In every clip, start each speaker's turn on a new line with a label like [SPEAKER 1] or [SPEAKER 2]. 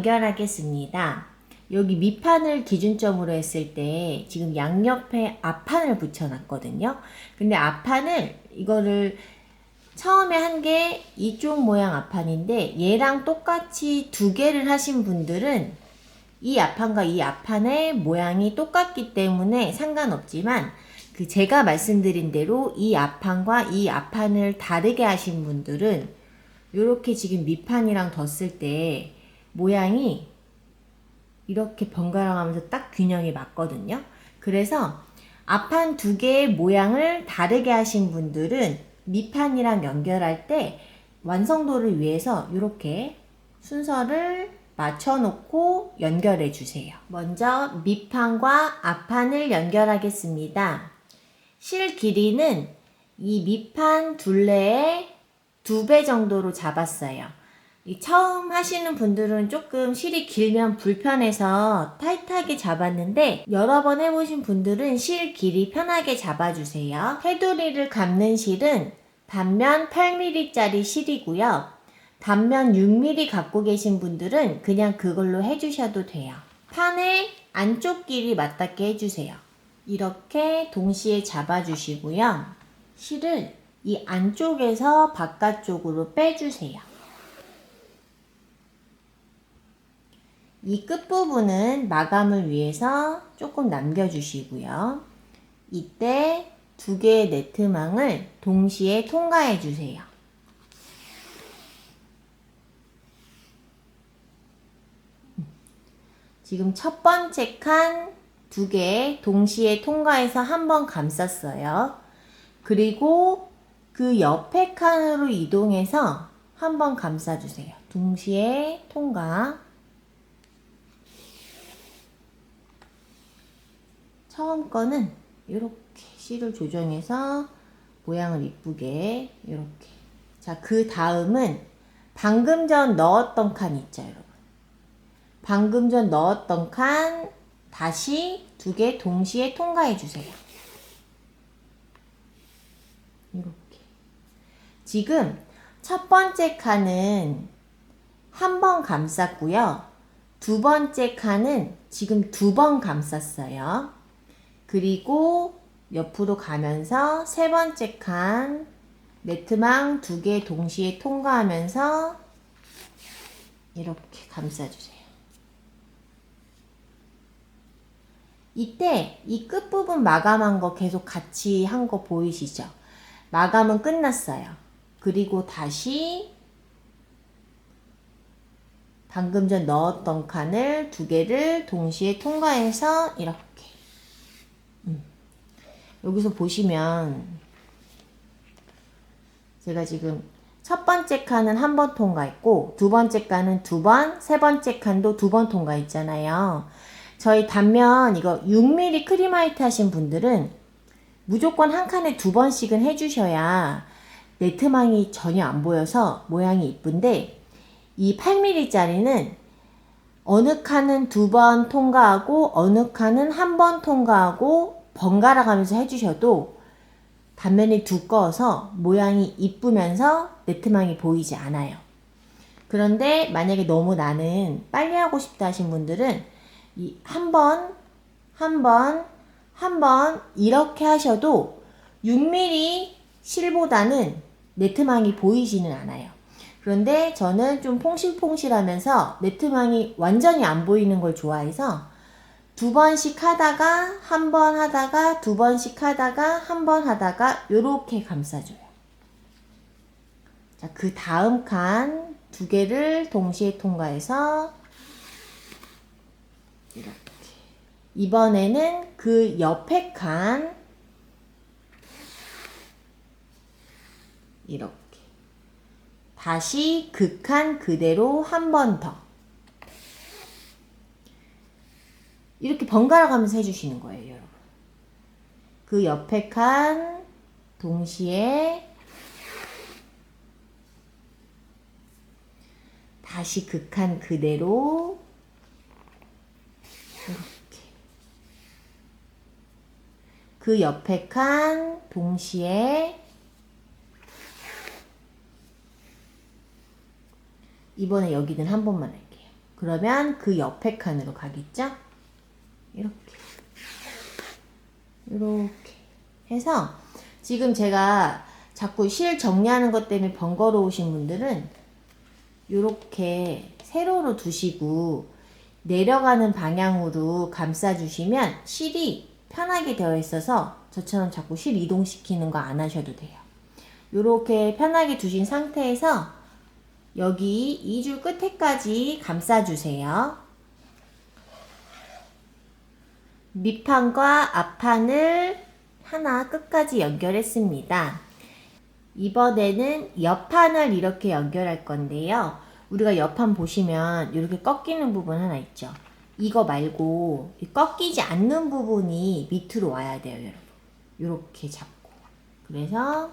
[SPEAKER 1] 연결하겠습니다. 여기 밑판을 기준점으로 했을 때 지금 양옆에 앞판을 붙여놨거든요. 근데 앞판을 이거를 처음에 한 게 이쪽 모양 앞판인데 얘랑 똑같이 두 개를 하신 분들은 이 앞판과 이 앞판의 모양이 똑같기 때문에 상관없지만 그 제가 말씀드린 대로 이 앞판과 이 앞판을 다르게 하신 분들은 이렇게 지금 밑판이랑 뒀을 때 모양이 이렇게 번갈아 가면서 딱 균형이 맞거든요. 그래서 앞판 두 개의 모양을 다르게 하신 분들은 밑판이랑 연결할 때 완성도를 위해서 이렇게 순서를 맞춰놓고 연결해 주세요. 먼저 밑판과 앞판을 연결하겠습니다. 실 길이는 이 밑판 둘레의 2배 정도로 잡았어요. 처음 하시는 분들은 조금 실이 길면 불편해서 타이트하게 잡았는데 여러 번 해보신 분들은 실 길이 편하게 잡아주세요. 테두리를 감는 실은 단면 8mm짜리 실이고요. 단면 6mm 갖고 계신 분들은 그냥 그걸로 해주셔도 돼요. 판의 안쪽 길이 맞닿게 해주세요. 이렇게 동시에 잡아주시고요. 실을 이 안쪽에서 바깥쪽으로 빼주세요. 이 끝부분은 마감을 위해서 조금 남겨주시고요. 이때 두 개의 네트망을 동시에 통과해 주세요. 지금 첫 번째 칸 두 개 동시에 통과해서 한번 감쌌어요. 그리고 그 옆에 칸으로 이동해서 한번 감싸주세요. 동시에 통과. 처음 거는 이렇게 실을 조정해서 모양을 이쁘게 이렇게. 자, 그 다음은 방금 전 넣었던 칸 있죠, 여러분. 방금 전 넣었던 칸 다시 두 개 동시에 통과해 주세요. 이렇게. 지금 첫 번째 칸은 한 번 감쌌고요. 두 번째 칸은 지금 2번 감쌌어요. 그리고 옆으로 가면서 세 번째 칸 네트망 두 개 동시에 통과하면서 이렇게 감싸주세요. 이때 이 끝부분 마감한 거 계속 같이 한 거 보이시죠? 마감은 끝났어요. 그리고 다시 방금 전 넣었던 칸을 두 개를 동시에 통과해서 이렇게 여기서 보시면 제가 지금 첫 번째 칸은 한 번 통과했고 두 번째 칸은 2번, 세 번째 칸도 2번 통과했잖아요. 저희 단면 이거 6mm 크림화이트 하신 분들은 무조건 한 칸에 2번씩은 해주셔야 네트망이 전혀 안 보여서 모양이 이쁜데 이 8mm짜리는 어느 칸은 2번 통과하고 어느 칸은 한 번 통과하고 번갈아 가면서 해주셔도 단면이 두꺼워서 모양이 이쁘면서 네트망이 보이지 않아요. 그런데 만약에 너무 나는 빨리 하고 싶다 하신 분들은 이 한 번, 한 번, 한 번 이렇게 하셔도 6mm 실보다는 네트망이 보이지는 않아요. 그런데 저는 좀 퐁실퐁실하면서 네트망이 완전히 안 보이는 걸 좋아해서 2번씩 하다가 한 번 하다가 2번씩 하다가 한 번 하다가 요렇게 감싸줘요. 자, 그 다음 칸 두 개를 동시에 통과해서 이렇게. 이번에는 그 옆에 칸 이렇게. 다시 그 칸 그대로 한 번 더. 이렇게 번갈아 가면서 해주시는 거예요, 여러분. 그 옆에 칸 동시에 다시 그 칸 그대로 이렇게. 그 옆에 칸 동시에 이번에 여기는 한 번만 할게요. 그러면 그 옆에 칸으로 가겠죠? 이렇게 해서 지금 제가 자꾸 실 정리하는 것 때문에 번거로우신 분들은 이렇게 세로로 두시고 내려가는 방향으로 감싸주시면 실이 편하게 되어 있어서 저처럼 자꾸 실 이동시키는 거 안 하셔도 돼요. 이렇게 편하게 두신 상태에서 여기 2줄 끝에까지 감싸주세요. 밑판과 앞판을 하나 끝까지 연결했습니다. 이번에는 옆판을 이렇게 연결할 건데요. 우리가 옆판 보시면 이렇게 꺾이는 부분 하나 있죠. 이거 말고 꺾이지 않는 부분이 밑으로 와야 돼요, 여러분. 이렇게 잡고. 그래서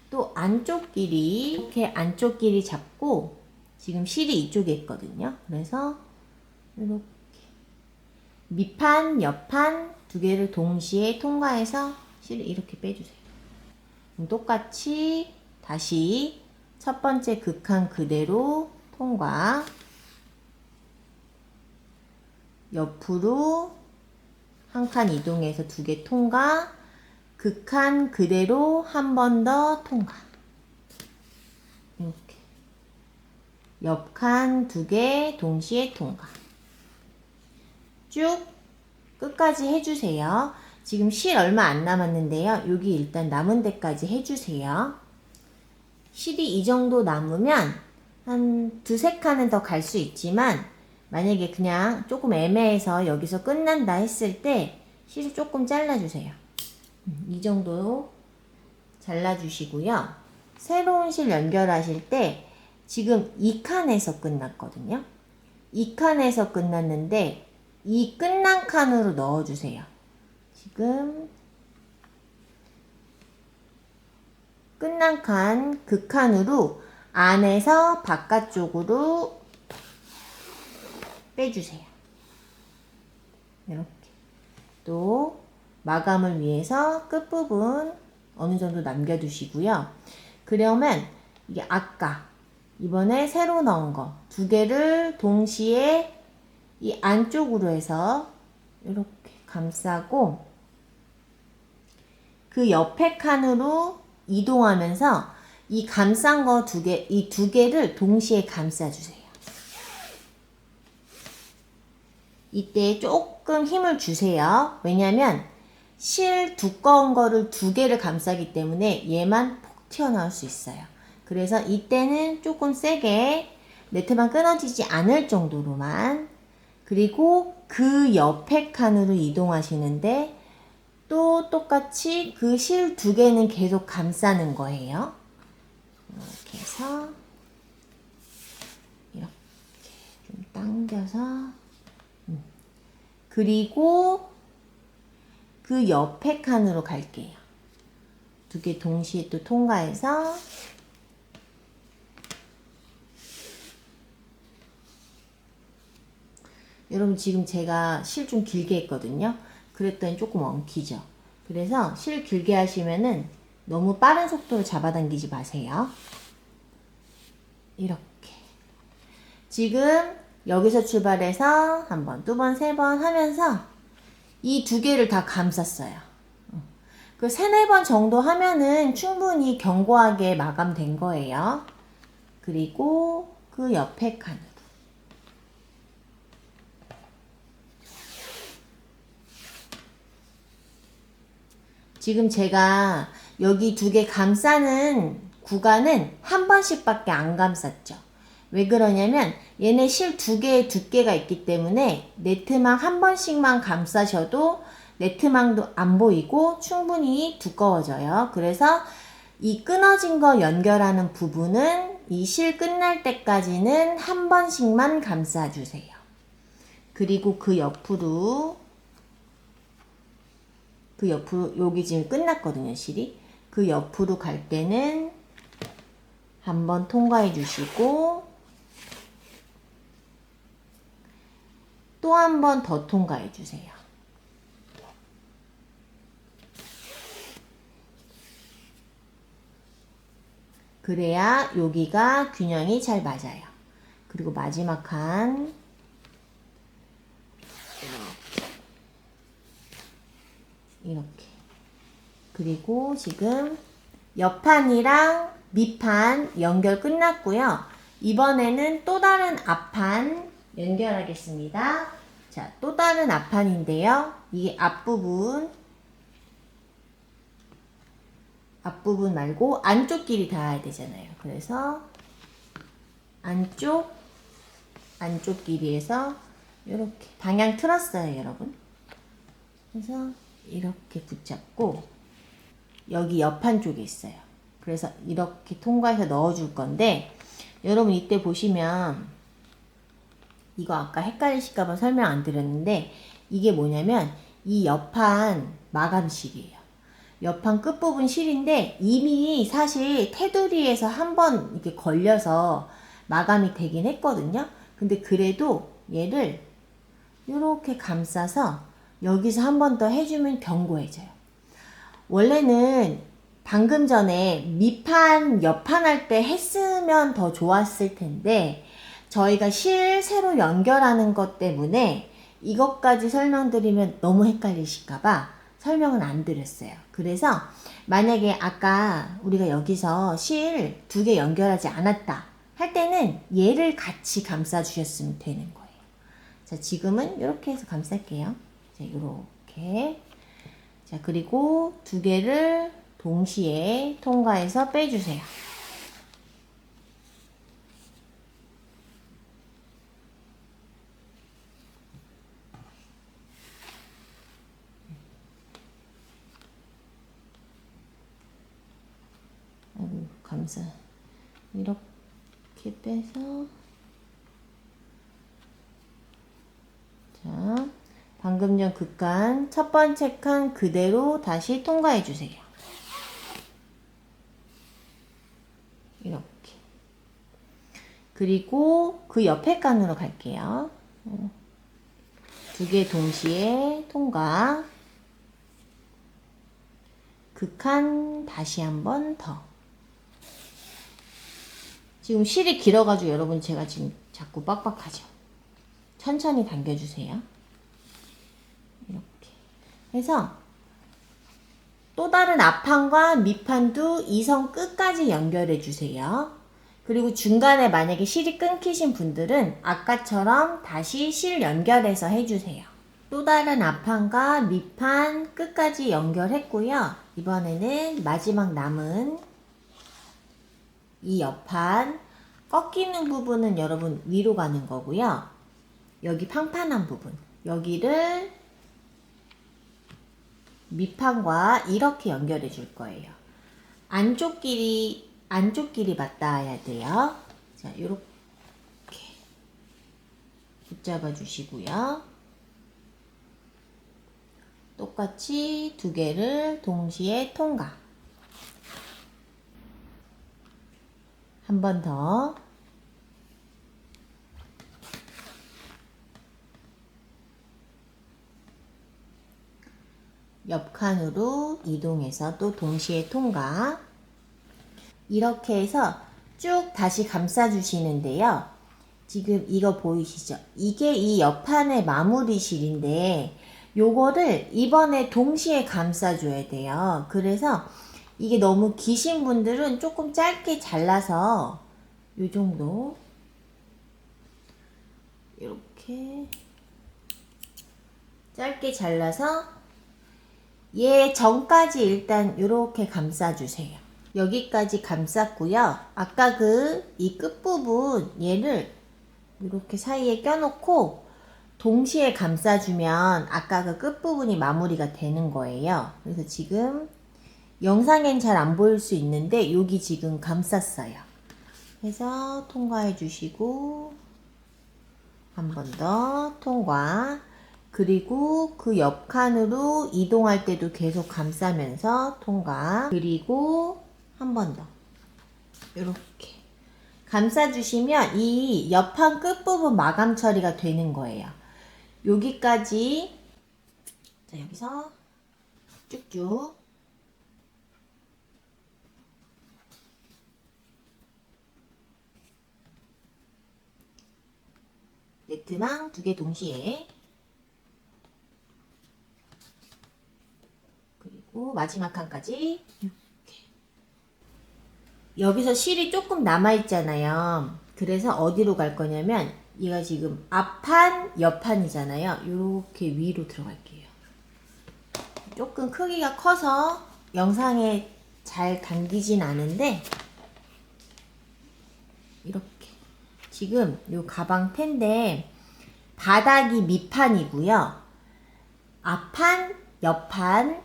[SPEAKER 1] 또 안쪽 길이 이렇게 안쪽 길이 잡고 지금 실이 이쪽에 있거든요. 그래서 이렇게 밑판, 옆판 두 개를 동시에 통과해서 실을 이렇게 빼주세요. 똑같이 다시 첫 번째 극한 그대로 통과, 옆으로 한 칸 이동해서 두 개 통과, 극한 그대로 한 번 더 통과. 이렇게 옆칸 두 개 동시에 통과. 쭉 끝까지 해주세요. 지금 실 얼마 안 남았는데요. 여기 일단 남은 데까지 해주세요. 실이 이 정도 남으면 한 두세 칸은 더 갈 수 있지만 만약에 그냥 조금 애매해서 여기서 끝난다 했을 때 실을 조금 잘라주세요. 이 정도 잘라주시고요. 새로운 실 연결하실 때 지금 2칸에서 끝났거든요. 2칸에서 끝났는데 이 끝난 칸으로 넣어주세요. 지금 끝난 칸, 그 칸으로 안에서 바깥쪽으로 빼주세요. 이렇게. 또 마감을 위해서 끝부분 어느 정도 남겨두시고요. 그러면 이게 아까 이번에 새로 넣은 거 두 개를 동시에 이 안쪽으로 해서 이렇게 감싸고 그 옆에 칸으로 이동하면서 이 감싼 거 두 개, 이 두 개를 동시에 감싸주세요. 이때 조금 힘을 주세요. 왜냐면 실 두꺼운 거를 두 개를 감싸기 때문에 얘만 폭 튀어나올 수 있어요. 그래서 이때는 조금 세게 네트만 끊어지지 않을 정도로만, 그리고 그 옆에 칸으로 이동하시는데 또 똑같이 그 실 두 개는 계속 감싸는 거예요. 이렇게 해서 이렇게 좀 당겨서 그리고 그 옆에 칸으로 갈게요. 두 개 동시에 또 통과해서 여러분 지금 제가 실 좀 길게 했거든요. 그랬더니 조금 엉키죠. 그래서 실 길게 하시면은 너무 빠른 속도로 잡아당기지 마세요. 이렇게. 지금 여기서 출발해서 한 번, 두 번, 세 번 하면서 이 두 개를 다 감쌌어요. 그 세네 번 정도 하면은 충분히 견고하게 마감된 거예요. 그리고 그 옆에 칸으로. 지금 제가 여기 두 개 감싸는 구간은 한 번씩밖에 안 감쌌죠. 왜 그러냐면 얘네 실 두 개의 두께가 있기 때문에 네트망 한 번씩만 감싸셔도 네트망도 안 보이고 충분히 두꺼워져요. 그래서 이 끊어진 거 연결하는 부분은 이 실 끝날 때까지는 한 번씩만 감싸주세요. 그리고 그 옆으로 여기 지금 끝났거든요, 실이. 그 옆으로 갈 때는 한번 통과해 주시고 또 한 번 더 통과해 주세요. 그래야 여기가 균형이 잘 맞아요. 그리고 마지막 칸 이렇게. 그리고 지금 옆판이랑 밑판 연결 끝났고요. 이번에는 또 다른 앞판 연결하겠습니다. 자, 또 다른 앞판인데요. 이게 앞부분 말고 안쪽 길이 닿아야 되잖아요. 그래서 안쪽 길이에서 이렇게 방향 틀었어요, 여러분. 그래서 이렇게 붙잡고 여기 옆판 쪽에 있어요. 그래서 이렇게 통과해서 넣어줄 건데, 여러분 이때 보시면 이거 아까 헷갈리실까봐 설명 안 드렸는데, 이게 뭐냐면 이 옆판 마감실이에요. 옆판 끝부분 실인데 이미 사실 테두리에서 한번 이렇게 걸려서 마감이 되긴 했거든요. 근데 그래도 얘를 이렇게 감싸서 여기서 한 번 더 해주면 견고해져요. 원래는 방금 전에 밑판, 옆판 할 때 했으면 더 좋았을 텐데 저희가 실 새로 연결하는 것 때문에 이것까지 설명드리면 너무 헷갈리실까봐 설명은 안 드렸어요. 그래서 만약에 아까 우리가 여기서 실 2개 연결하지 않았다 할 때는 얘를 같이 감싸 주셨으면 되는 거예요. 자, 지금은 이렇게 해서 감쌀게요. 자, 이렇게. 자, 그리고 2개를 동시에 통과해서 빼주세요. 아이고, 감사. 이렇게 빼서. 자, 방금 전 그 칸, 첫 번째 칸 그대로 다시 통과해 주세요. 이렇게. 그리고 그 옆에 칸으로 갈게요. 2개 동시에 통과. 그 칸 다시 한 번 더. 지금 실이 길어가지고 여러분 제가 지금 자꾸 빡빡하죠. 천천히 당겨주세요. 이렇게 해서 또 다른 앞판과 밑판도 이 선 끝까지 연결해 주세요. 그리고 중간에 만약에 실이 끊기신 분들은 아까처럼 다시 실 연결해서 해주세요. 또 다른 앞판과 밑판 끝까지 연결했고요. 이번에는 마지막 남은 이 옆판 꺾이는 부분은 여러분 위로 가는 거고요. 여기 판판한 부분, 여기를 밑판과 이렇게 연결해 줄 거예요. 안쪽 길이 맞닿아야 돼요. 자, 요렇게 붙잡아 주시고요. 똑같이 2개를 동시에 통과. 한 번 더. 옆칸으로 이동해서 또 동시에 통과. 이렇게 해서 쭉 다시 감싸 주시는데요. 지금 이거 보이시죠? 이게 이 옆판의 마무리 실인데 요거를 이번에 동시에 감싸 줘야 돼요. 그래서 이게 너무 기신 분들은 조금 짧게 잘라서 요 정도 이렇게 짧게 잘라서 얘 전까지 일단 이렇게 감싸주세요. 여기까지 감쌌고요. 아까 이 끝부분 얘를 이렇게 사이에 껴놓고 동시에 감싸주면 아까 그 끝부분이 마무리가 되는 거예요. 그래서 지금 영상엔 잘 안 보일 수 있는데 여기 지금 감쌌어요. 해서 통과해 주시고 한 번 더 통과. 그리고 그 옆칸으로 이동할 때도 계속 감싸면서 통과. 그리고 한 번 더 이렇게 감싸주시면 이 옆판 끝부분 마감 처리가 되는 거예요. 여기까지. 자, 여기서 쭉쭉 네트망 두 개 동시에, 그리고 마지막 칸까지 이렇게. 여기서 실이 조금 남아있잖아요. 그래서 어디로 갈 거냐면 얘가 지금 앞판, 옆판이잖아요. 이렇게 위로 들어갈게요. 조금 크기가 커서 영상에 잘 담기진 않은데 이렇게 지금 요 가방 팬데 바닥이 밑판이고요. 앞판, 옆판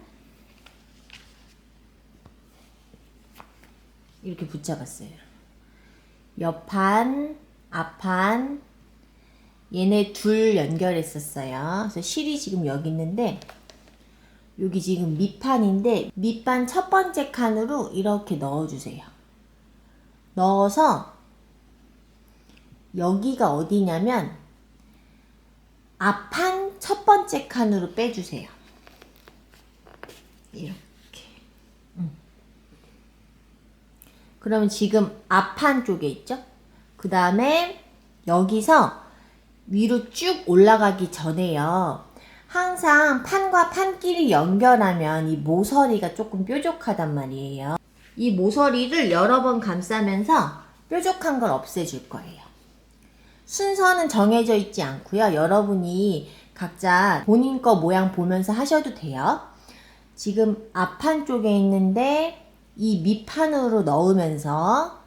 [SPEAKER 1] 이렇게 붙잡았어요. 옆판, 앞판 얘네 둘 연결했었어요. 그래서 실이 지금 여기 있는데 여기 지금 밑판인데 밑판 첫 번째 칸으로 이렇게 넣어주세요. 넣어서 여기가 어디냐면 앞판 첫 번째 칸으로 빼주세요. 이렇게. 그러면 지금 앞판 쪽에 있죠? 그 다음에 여기서 위로 쭉 올라가기 전에요. 항상 판과 판끼리 연결하면 이 모서리가 조금 뾰족하단 말이에요. 이 모서리를 여러 번 감싸면서 뾰족한 걸 없애줄 거예요. 순서는 정해져 있지 않고요. 여러분이 각자 본인 거 모양 보면서 하셔도 돼요. 지금 앞판 쪽에 있는데 이 밑판으로 넣으면서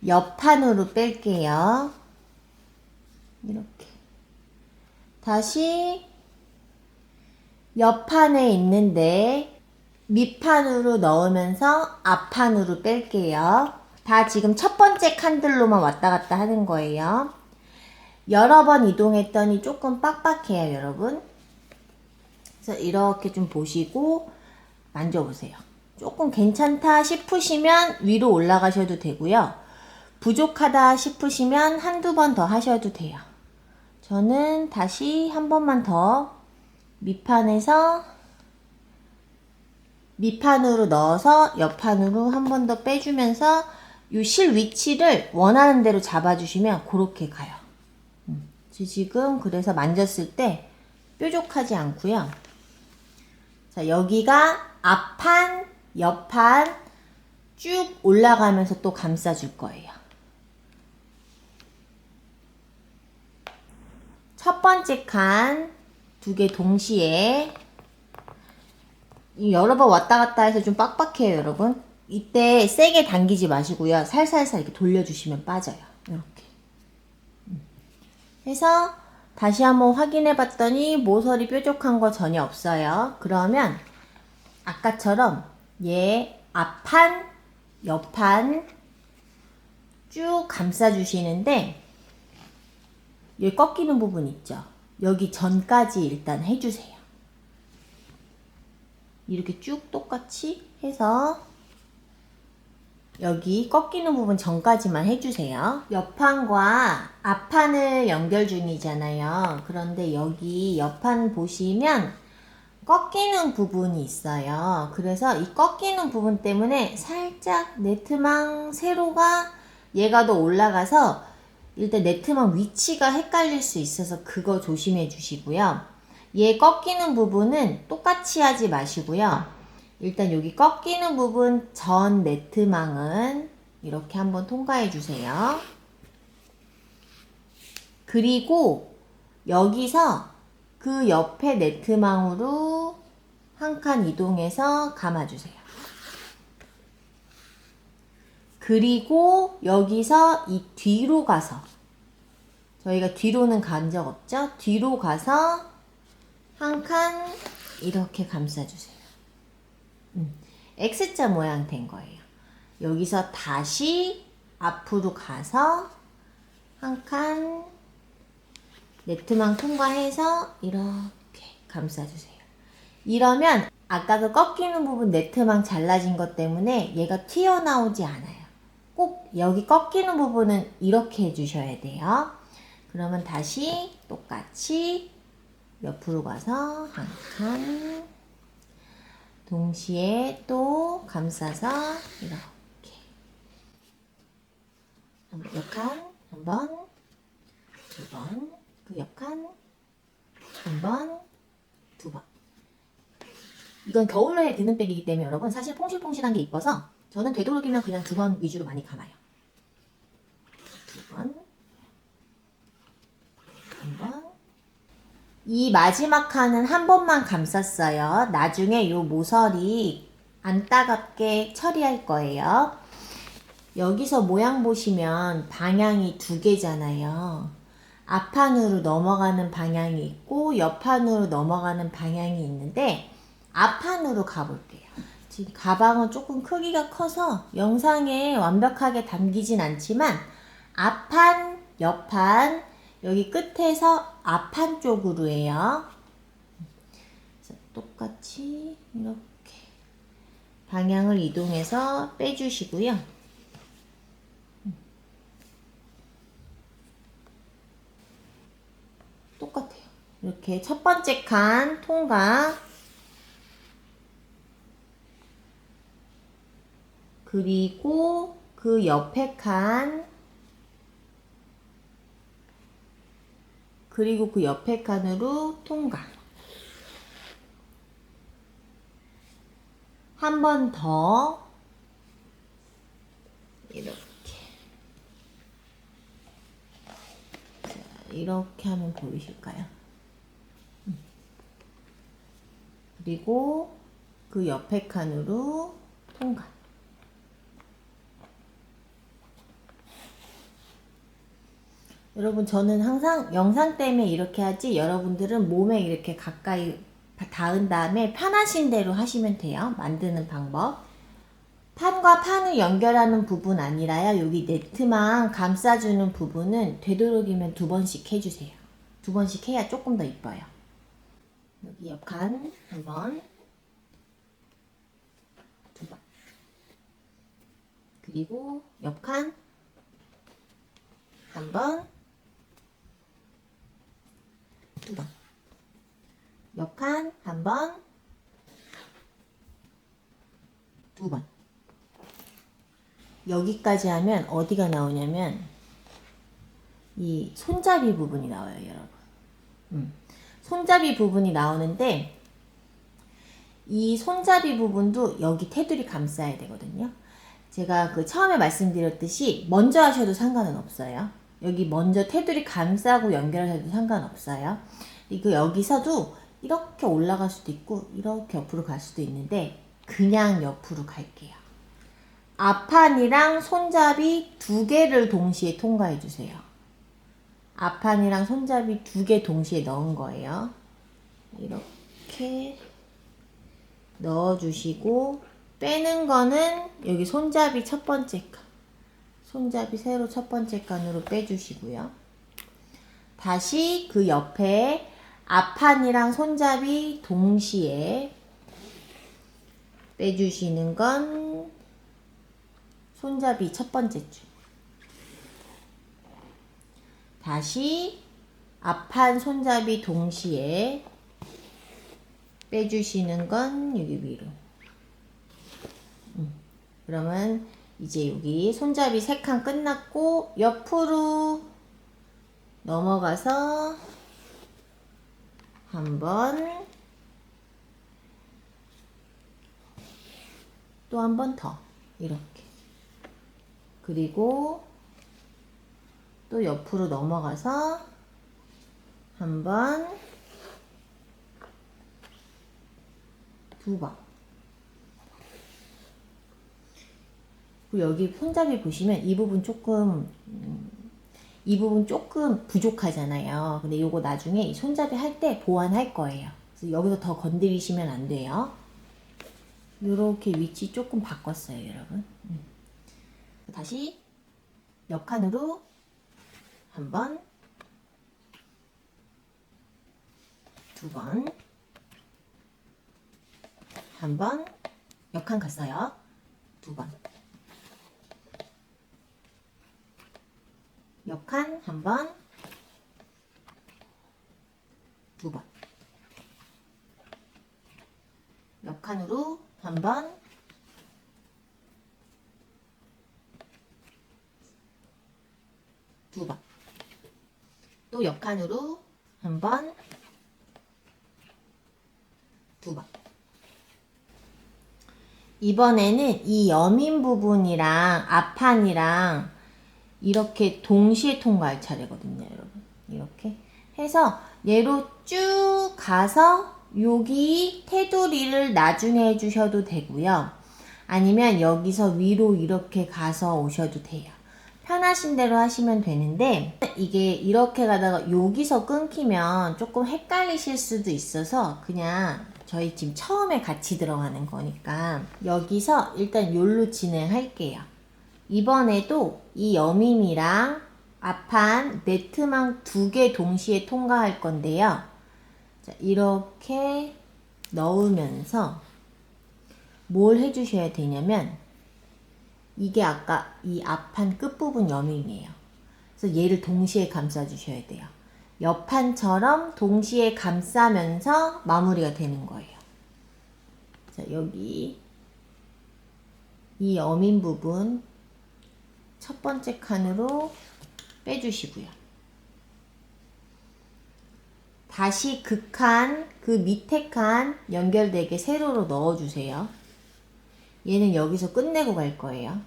[SPEAKER 1] 옆판으로 뺄게요. 이렇게. 다시 옆판에 있는데 밑판으로 넣으면서 앞판으로 뺄게요. 다 지금 첫 번째 칸들로만 왔다 갔다 하는 거예요. 여러 번 이동했더니 조금 빡빡해요, 여러분. 그래서 이렇게 좀 보시고 만져보세요. 조금 괜찮다 싶으시면 위로 올라가셔도 되고요. 부족하다 싶으시면 한두 번 더 하셔도 돼요. 저는 다시 한 번만 더 밑판에서 밑판으로 넣어서 옆판으로 한 번 더 빼주면서 이 실 위치를 원하는 대로 잡아주시면 그렇게 가요. 지금 그래서 만졌을 때 뾰족하지 않고요. 자, 여기가 앞판, 옆판 쭉 올라가면서 또 감싸줄 거예요. 첫 번째 칸 두 개 동시에 여러 번 왔다 갔다 해서 좀 빡빡해요, 여러분. 이때 세게 당기지 마시고요. 살살살 이렇게 돌려주시면 빠져요. 이렇게. 해서 다시 한번 확인해 봤더니 모서리 뾰족한 거 전혀 없어요. 그러면 아까처럼 얘 앞판, 옆판 쭉 감싸주시는데 여기 꺾이는 부분 있죠? 여기 전까지 일단 해주세요. 이렇게 쭉 똑같이 해서 여기 꺾이는 부분 전까지만 해주세요. 옆판과 앞판을 연결 중이잖아요. 그런데 여기 옆판 보시면 꺾이는 부분이 있어요. 그래서 이 꺾이는 부분 때문에 살짝 네트망 세로가 얘가 더 올라가서 일단 네트망 위치가 헷갈릴 수 있어서 그거 조심해 주시고요. 얘 꺾이는 부분은 똑같이 하지 마시고요. 일단 여기 꺾이는 부분 전 네트망은 이렇게 한번 통과해 주세요. 그리고 여기서 그 옆에 네트망으로 한 칸 이동해서 감아주세요. 그리고 여기서 이 뒤로 가서 저희가 뒤로는 간 적 없죠? 뒤로 가서 한 칸 이렇게 감싸주세요. X자 모양 된 거예요. 여기서 다시 앞으로 가서 한 칸 네트망 통과해서 이렇게 감싸주세요. 이러면 아까 그 꺾이는 부분 네트망 잘라진 것 때문에 얘가 튀어나오지 않아요. 꼭 여기 꺾이는 부분은 이렇게 해주셔야 돼요. 그러면 다시 똑같이 옆으로 가서 한 칸 동시에 또 감싸서 이렇게 몇 칸? 한 번, 두 번, 그 옆칸 한 번, 두 번. 이건 겨울에 드는 백이기 때문에 여러분 사실 퐁실퐁실한 게 이뻐서 저는 되도록이면 그냥 두 번 위주로 많이 감아요. 두 번, 한 번. 이 마지막 칸은 한 번만 감쌌어요. 나중에 요 모서리 안 따갑게 처리할 거예요. 여기서 모양 보시면 방향이 두 개잖아요. 앞판으로 넘어가는 방향이 있고 옆판으로 넘어가는 방향이 있는데 앞판으로 가볼게요. 지금 가방은 조금 크기가 커서 영상에 완벽하게 담기진 않지만 앞판, 옆판, 여기 끝에서 앞판 쪽으로 해요. 똑같이 이렇게 방향을 이동해서 빼주시고요. 똑같아요. 이렇게 첫 번째 칸 통과, 그리고 그 옆에 칸, 그리고 그 옆에 칸으로 통과. 한 번 더 이렇게. 자, 이렇게 하면 보이실까요? 그리고 그 옆에 칸으로 통과. 여러분 저는 항상 영상 때문에 이렇게 하지 여러분들은 몸에 이렇게 가까이 닿은 다음에 편하신 대로 하시면 돼요. 만드는 방법. 판과 판을 연결하는 부분 아니라요. 여기 네트만 감싸주는 부분은 되도록이면 두 번씩 해주세요. 두 번씩 해야 조금 더 이뻐요. 여기 옆칸 한 번, 두 번. 그리고 옆칸 한 번, 두 번. 옆칸 한 번, 두 번. 여기까지 하면 어디가 나오냐면 이 손잡이 부분이 나와요, 여러분. 손잡이 부분이 나오는데 이 손잡이 부분도 여기 테두리 감싸야 되거든요. 제가 그 처음에 말씀드렸듯이 먼저 하셔도 상관은 없어요. 여기 먼저 테두리 감싸고 연결하셔도 상관없어요. 이거 여기서도 이렇게 올라갈 수도 있고 이렇게 옆으로 갈 수도 있는데 그냥 옆으로 갈게요. 앞판이랑 손잡이 두 개를 동시에 통과해 주세요. 앞판이랑 손잡이 두 개 동시에 넣은 거예요. 이렇게 넣어주시고 빼는 거는 여기 손잡이 첫 번째 칸, 손잡이 세로 첫 번째 칸으로 빼주시고요. 다시 그 옆에 앞판이랑 손잡이 동시에 빼주시는 건 손잡이 첫 번째 줄. 다시 앞판 손잡이 동시에 빼주시는 건 여기 위로. 그러면 이제 여기 손잡이 3칸 끝났고 옆으로 넘어가서 한 번, 또 한 번 더 이렇게. 그리고 또 옆으로 넘어가서 한 번, 두 번. 그리고 여기 손잡이 보시면 이 부분 조금 부족하잖아요. 근데 요거 나중에 이 손잡이 할 때 보완할 거예요. 그래서 여기서 더 건드리시면 안 돼요. 요렇게 위치 조금 바꿨어요, 여러분. 다시 옆칸으로 한 번, 두 번, 한 번, 옆칸 갔어요. 두 번. 옆칸 한 번, 두 번. 옆칸으로 한 번, 두 번. 또 또 옆칸으로 한 번, 두 번. 이번에는 이 여민 부분이랑 앞판이랑 이렇게 동시에 통과할 차례거든요, 여러분. 이렇게 해서 얘로 쭉 가서 여기 테두리를 나중에 해주셔도 되고요. 아니면 여기서 위로 이렇게 가서 오셔도 돼요. 편하신 대로 하시면 되는데 이게 이렇게 가다가 여기서 끊기면 조금 헷갈리실 수도 있어서 그냥 저희 지금 처음에 같이 들어가는 거니까 여기서 일단 요로 진행할게요. 이번에도 이 여밈이랑 앞판 네트망 2개 동시에 통과할 건데요. 자, 이렇게 넣으면서 뭘 해주셔야 되냐면 이게 아까 이 앞판 끝부분 여밈이에요. 그래서 얘를 동시에 감싸주셔야 돼요. 옆판처럼 동시에 감싸면서 마무리가 되는 거예요. 자, 여기 이 여밈 부분 첫 번째 칸으로 빼주시고요. 다시 그 칸, 그 밑에 칸 연결되게 세로로 넣어주세요. 얘는 여기서 끝내고 갈 거예요.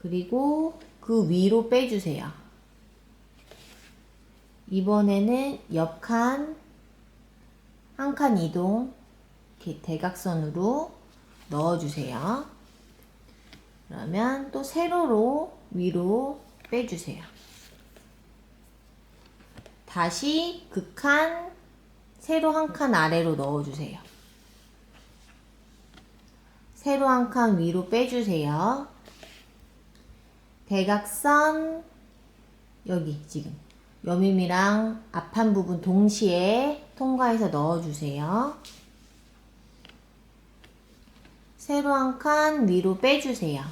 [SPEAKER 1] 그리고 그 위로 빼주세요. 이번에는 옆 칸, 한 칸 이동, 이렇게 대각선으로 넣어주세요. 그러면 또 세로로 위로 빼주세요. 다시 그 칸, 세로 한 칸 아래로 넣어주세요. 세로 한 칸 위로 빼주세요. 대각선, 여기 지금 여밈이랑 앞판 부분 동시에 통과해서 넣어주세요. 세로 한 칸 위로 빼주세요.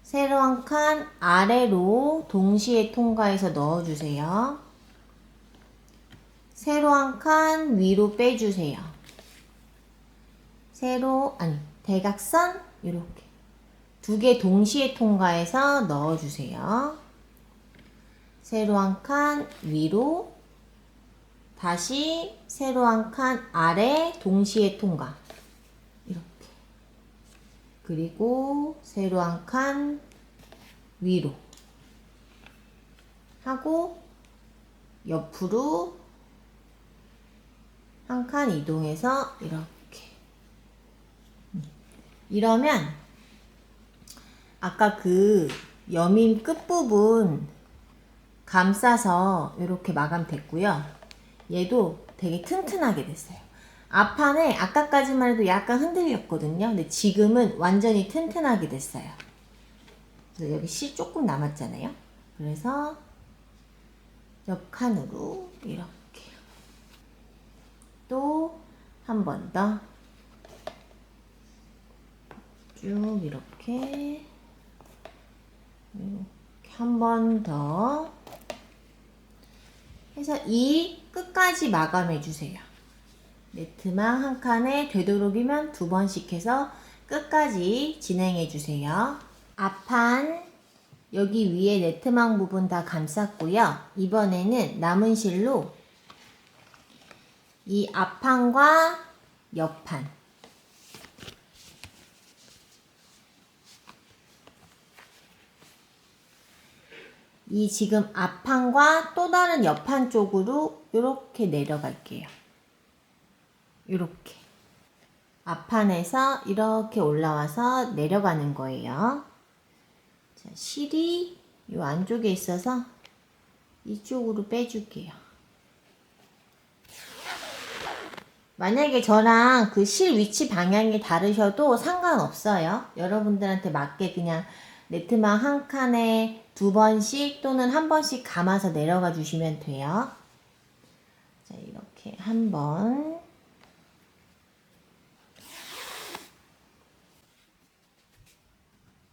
[SPEAKER 1] 세로 한 칸 아래로 동시에 통과해서 넣어주세요. 세로 한 칸 위로 빼주세요. 세로, 아니, 대각선, 이렇게. 2개 동시에 통과해서 넣어주세요. 세로 한 칸 위로, 다시 세로 한 칸 아래 동시에 통과. 이렇게. 그리고 세로 한 칸 위로 하고 옆으로 한 칸 이동해서 이렇게. 이러면 아까 그 여밈 끝부분 감싸서 이렇게 마감됐고요. 얘도 되게 튼튼하게 됐어요. 앞판에 아까까지만 해도 약간 흔들렸거든요. 근데 지금은 완전히 튼튼하게 됐어요. 그래서 여기 씨 조금 남았잖아요. 그래서 옆 칸으로 이렇게 또 한 번 더 쭉 이렇게 한 번 더 해서 이 끝까지 마감해 주세요. 네트망 한 칸에 되도록이면 2번씩 해서 끝까지 진행해 주세요. 앞판 여기 위에 네트망 부분 다 감쌌고요. 이번에는 남은 실로 이 앞판과 옆판 이 지금 앞판과 또 다른 옆판 쪽으로 이렇게 내려갈게요. 이렇게 앞판에서 이렇게 올라와서 내려가는 거예요. 자, 실이 이 안쪽에 있어서 이쪽으로 빼줄게요. 만약에 저랑 그 실 위치 방향이 다르셔도 상관없어요. 여러분들한테 맞게 그냥 네트망 한 칸에 2번씩 또는 1번씩 감아서 내려가 주시면 돼요. 자, 이렇게 한 번.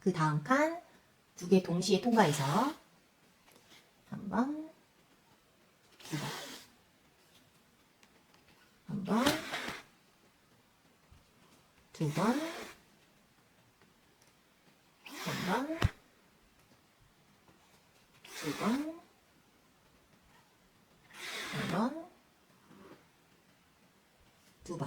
[SPEAKER 1] 그 다음 칸 2개 동시에 통과해서 한 번, 2번. 한 번, 2번, 한 번, 2번, 2번.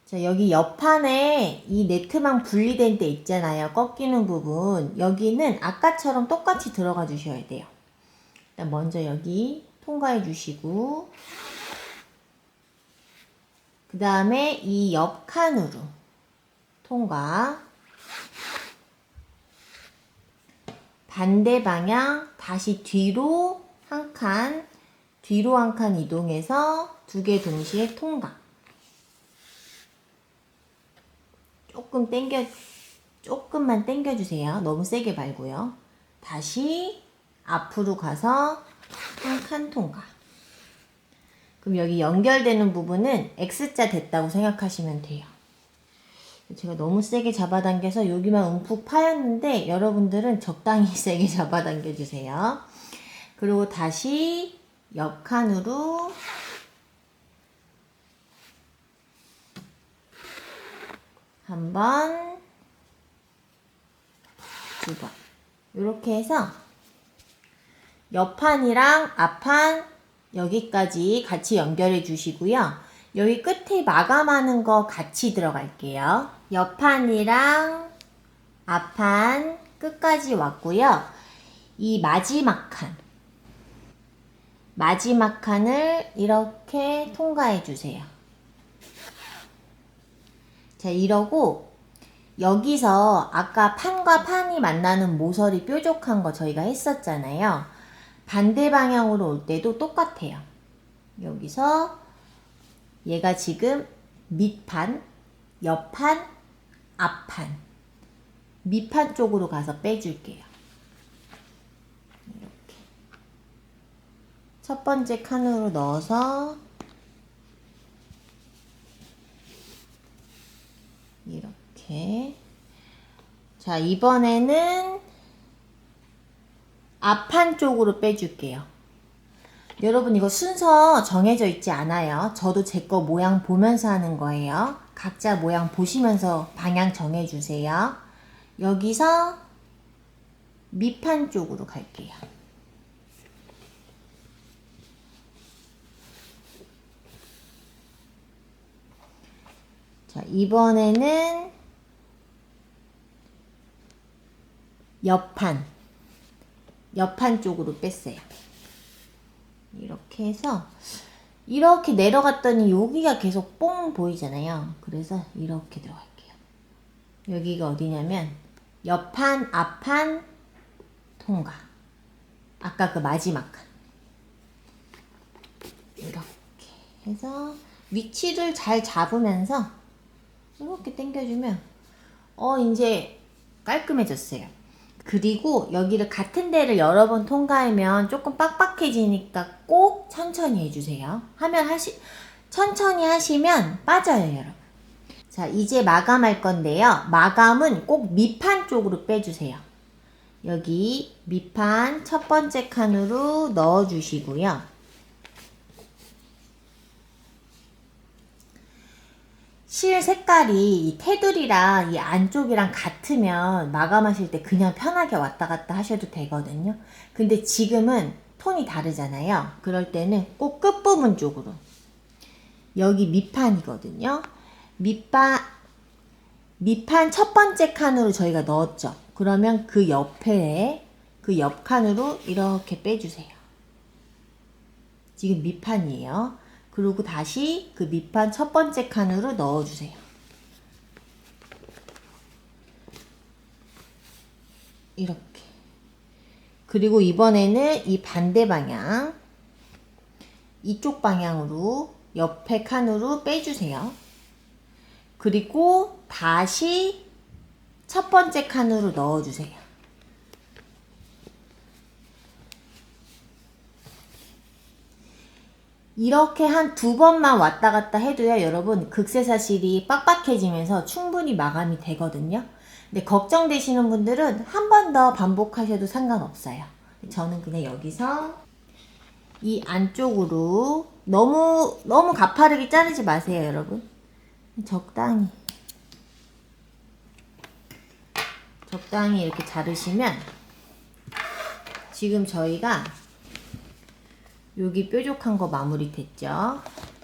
[SPEAKER 1] 자, 여기 옆판에 이 네트망 분리된 데 있잖아요. 꺾이는 부분. 여기는 아까처럼 똑같이 들어가 주셔야 돼요. 일단 먼저 여기 통과해 주시고, 그 다음에 이 옆 칸으로 통과. 반대 방향 다시 뒤로 한 칸 이동해서 두 개 동시에 통과. 조금만 당겨주세요. 너무 세게 말고요. 다시 앞으로 가서 한 칸 통과. 그럼 여기 연결되는 부분은 X자 됐다고 생각하시면 돼요. 제가 너무 세게 잡아당겨서 여기만 움푹 파였는데 여러분들은 적당히 세게 잡아당겨 주세요. 그리고 다시 옆 칸으로 한 번, 두 번. 이렇게 해서 옆판이랑 앞판 여기까지 같이 연결해 주시고요. 여기 끝에 마감하는 거 같이 들어갈게요. 옆판이랑 앞판 끝까지 왔고요. 이 마지막 칸을 이렇게 통과해 주세요. 자, 이러고 여기서 아까 판과 판이 만나는 모서리 뾰족한 거 저희가 했었잖아요. 반대 방향으로 올 때도 똑같아요. 여기서 얘가 지금 밑판, 옆판, 앞판, 밑판 쪽으로 가서 빼줄게요. 이렇게 첫 번째 칸으로 넣어서 이렇게. 자, 이번에는 앞판 쪽으로 빼줄게요. 여러분 이거 순서 정해져 있지 않아요. 저도 제 거 모양 보면서 하는 거예요. 각자 모양 보시면서 방향 정해주세요. 여기서 밑판 쪽으로 갈게요. 자, 이번에는 옆판 쪽으로 뺐어요. 이렇게 해서 이렇게 내려갔더니 여기가 계속 뽕 보이잖아요. 그래서 이렇게 들어갈게요. 여기가 어디냐면 옆판, 앞판 통과. 아까 그 마지막 칸. 이렇게 해서 위치를 잘 잡으면서 이렇게 당겨주면 이제 깔끔해졌어요. 그리고 여기를 같은 데를 여러 번 통과하면 조금 빡빡해지니까 꼭 천천히 해주세요. 천천히 하시면 빠져요, 여러분. 자, 이제 마감할 건데요. 마감은 꼭 밑판 쪽으로 빼주세요. 여기 밑판 첫 번째 칸으로 넣어주시고요. 실 색깔이 이 테두리랑 이 안쪽이랑 같으면 마감하실 때 그냥 편하게 왔다 갔다 하셔도 되거든요. 근데 지금은 톤이 다르잖아요. 그럴 때는 꼭 끝부분 쪽으로. 여기 밑판이거든요. 밑판 첫 번째 칸으로 저희가 넣었죠. 그러면 그 옆에, 그 옆 칸으로 이렇게 빼주세요. 지금 밑판이에요. 그리고 다시 그 밑판 첫 번째 칸으로 넣어주세요. 이렇게. 그리고 이번에는 이 반대 방향, 이쪽 방향으로 옆에 칸으로 빼주세요. 그리고 다시 첫 번째 칸으로 넣어주세요. 이렇게 한 2번만 왔다 갔다 해도요, 여러분, 극세사실이 빡빡해지면서 충분히 마감이 되거든요. 근데 걱정되시는 분들은 한 번 더 반복하셔도 상관없어요. 저는 그냥 여기서 이 안쪽으로 너무 가파르게 자르지 마세요, 여러분. 적당히 이렇게 자르시면 지금 저희가 여기 뾰족한 거 마무리 됐죠.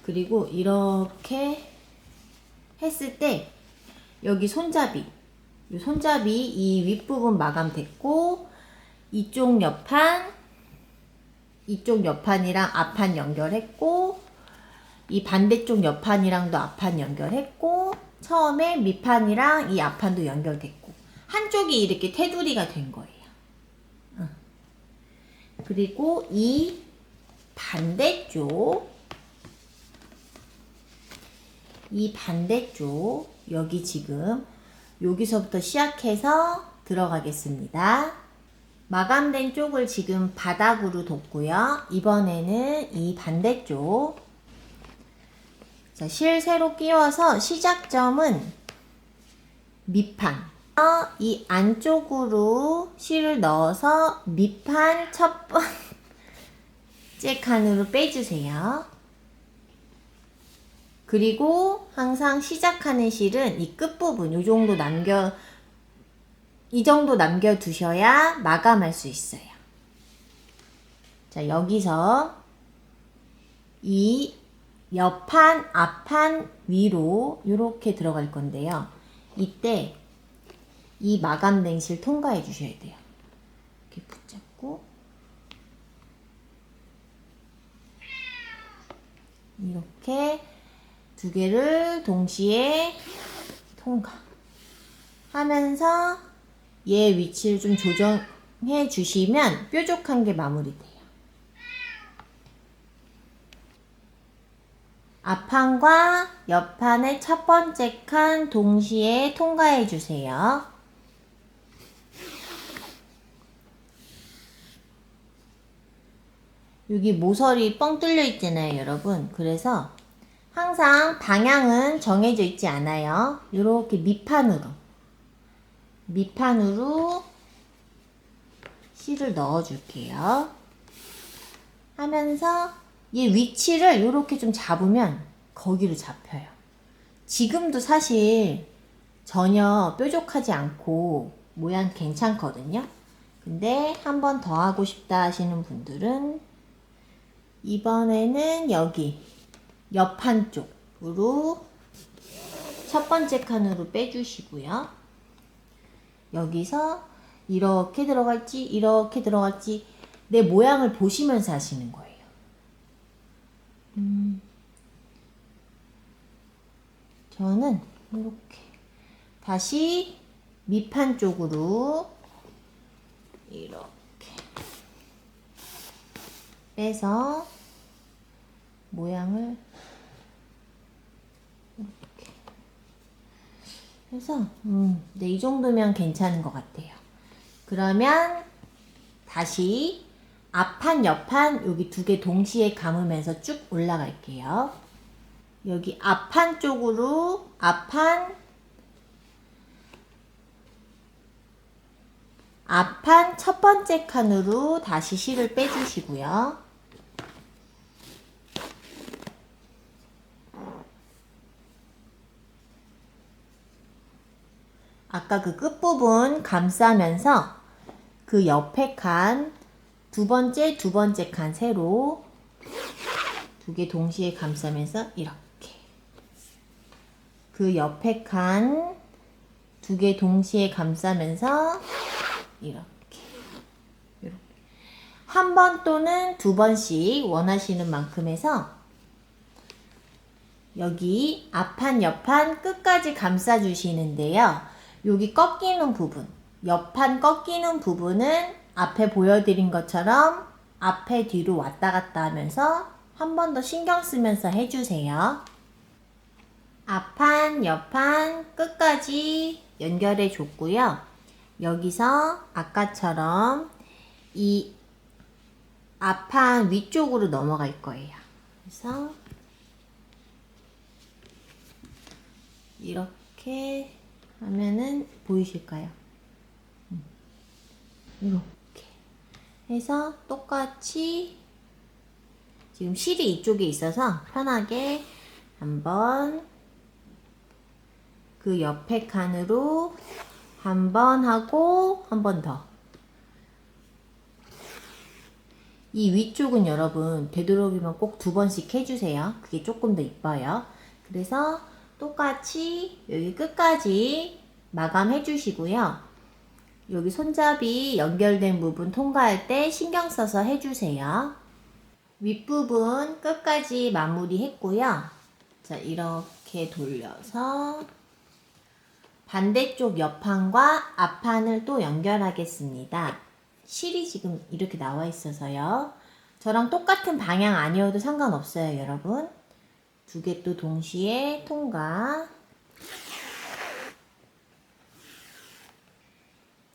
[SPEAKER 1] 그리고 이렇게 했을 때 여기 손잡이, 이 손잡이 이 윗부분 마감됐고 이쪽 옆판이랑 앞판 연결했고 이 반대쪽 옆판이랑도 앞판 연결했고 처음에 밑판이랑 이 앞판도 연결됐고 한쪽이 이렇게 테두리가 된 거예요. 그리고 이 반대쪽 여기 지금 여기서부터 시작해서 들어가겠습니다. 마감된 쪽을 지금 바닥으로 뒀고요. 이번에는 이 반대쪽, 자, 실 새로 끼워서 시작점은 밑판, 이 안쪽으로 실을 넣어서 밑판 첫 번째 칸으로 빼주세요. 그리고 항상 시작하는 실은 이 끝부분 이 정도 남겨두셔야 마감할 수 있어요. 자, 여기서 이 옆판, 앞판 위로 이렇게 들어갈 건데요. 이때 이 마감된 실 통과해 주셔야 돼요. 이렇게 붙잡고 이렇게 두 개를 동시에 통과하면서 얘 위치를 좀 조정해 주시면 뾰족한 게 마무리돼요. 앞판과 옆판의 첫 번째 칸 동시에 통과해 주세요. 여기 모서리 뻥 뚫려 있잖아요, 여러분. 그래서 항상 방향은 정해져 있지 않아요. 이렇게 밑판으로 실을 넣어 줄게요. 하면서 이 위치를 이렇게 좀 잡으면 거기로 잡혀요. 지금도 사실 전혀 뾰족하지 않고 모양 괜찮거든요. 근데 한 번 더 하고 싶다 하시는 분들은 이번에는 여기 옆판 쪽으로 첫 번째 칸으로 빼주시고요. 여기서 이렇게 들어갈지 내 모양을 보시면서 하시는 거예요. 저는 이렇게 다시 밑판 쪽으로 이렇게 빼서 모양을 이렇게 해서 네, 이 정도면 괜찮은 것 같아요. 그러면 다시 앞판, 옆판 여기 두 개 동시에 감으면서 쭉 올라갈게요. 여기 앞판 쪽으로 앞판 첫 번째 칸으로 다시 실을 빼주시고요. 아까 그 끝부분 감싸면서 그 옆에 칸 두 번째 칸 세로 두 개 동시에 감싸면서 이렇게 그 옆에 칸 두 개 동시에 감싸면서 이렇게 한 번 또는 두 번씩 원하시는 만큼 해서 여기 앞판 옆판 끝까지 감싸 주시는데요. 여기 꺾이는 부분, 옆판 꺾이는 부분은 앞에 보여드린 것처럼 앞에 뒤로 왔다 갔다 하면서 한 번 더 신경 쓰면서 해주세요. 앞판, 옆판 끝까지 연결해 줬고요. 여기서 아까처럼 이 앞판 위쪽으로 넘어갈 거예요. 그래서 이렇게 하면은 보이실까요? 이렇게 해서 똑같이 지금 실이 이쪽에 있어서 편하게 한번 그 옆에 칸으로 한 번 하고 한 번 더 이 위쪽은 여러분 되도록이면 꼭 2번씩 해주세요. 그게 조금 더 이뻐요. 그래서 똑같이 여기 끝까지 마감해 주시고요. 여기 손잡이 연결된 부분 통과할 때 신경 써서 해주세요. 윗부분 끝까지 마무리 했고요. 자, 이렇게 돌려서 반대쪽 옆판과 앞판을 또 연결하겠습니다. 실이 지금 이렇게 나와 있어서요. 저랑 똑같은 방향 아니어도 상관없어요, 여러분. 2개 또 동시에 통과.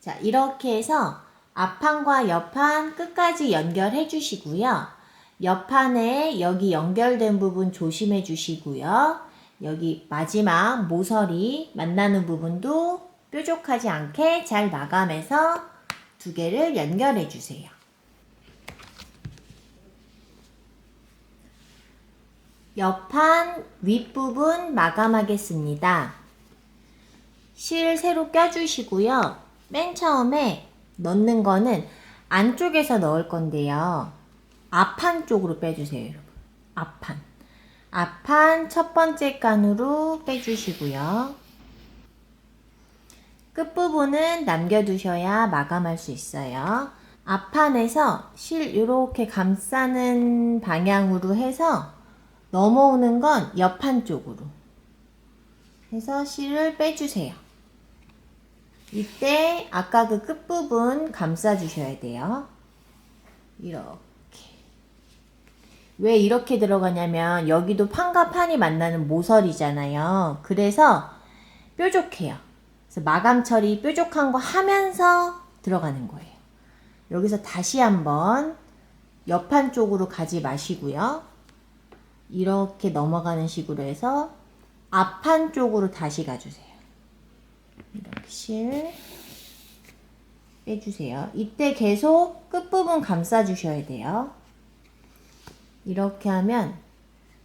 [SPEAKER 1] 자, 이렇게 해서 앞판과 옆판 끝까지 연결해 주시고요. 옆판에 여기 연결된 부분 조심해 주시고요. 여기 마지막 모서리 만나는 부분도 뾰족하지 않게 잘 마감해서 2개를 연결해 주세요. 옆판 윗부분 마감하겠습니다. 실 새로 껴주시고요. 맨 처음에 넣는 거는 안쪽에서 넣을 건데요. 앞판 쪽으로 빼주세요, 여러분. 앞판 첫 번째 칸으로 빼주시고요. 끝부분은 남겨두셔야 마감할 수 있어요. 앞판에서 실 이렇게 감싸는 방향으로 해서 넘어오는 건 옆판 쪽으로 해서 실을 빼주세요. 이때 아까 그 끝부분 감싸주셔야 돼요. 이렇게. 왜 이렇게 들어가냐면 여기도 판과 판이 만나는 모서리잖아요. 그래서 뾰족해요. 그래서 마감 처리 뾰족한 거 하면서 들어가는 거예요. 여기서 다시 한번 옆판 쪽으로 가지 마시고요. 이렇게 넘어가는 식으로 해서 앞판 쪽으로 다시 가주세요. 이렇게 실 빼주세요. 이때 계속 끝부분 감싸주셔야 돼요. 이렇게 하면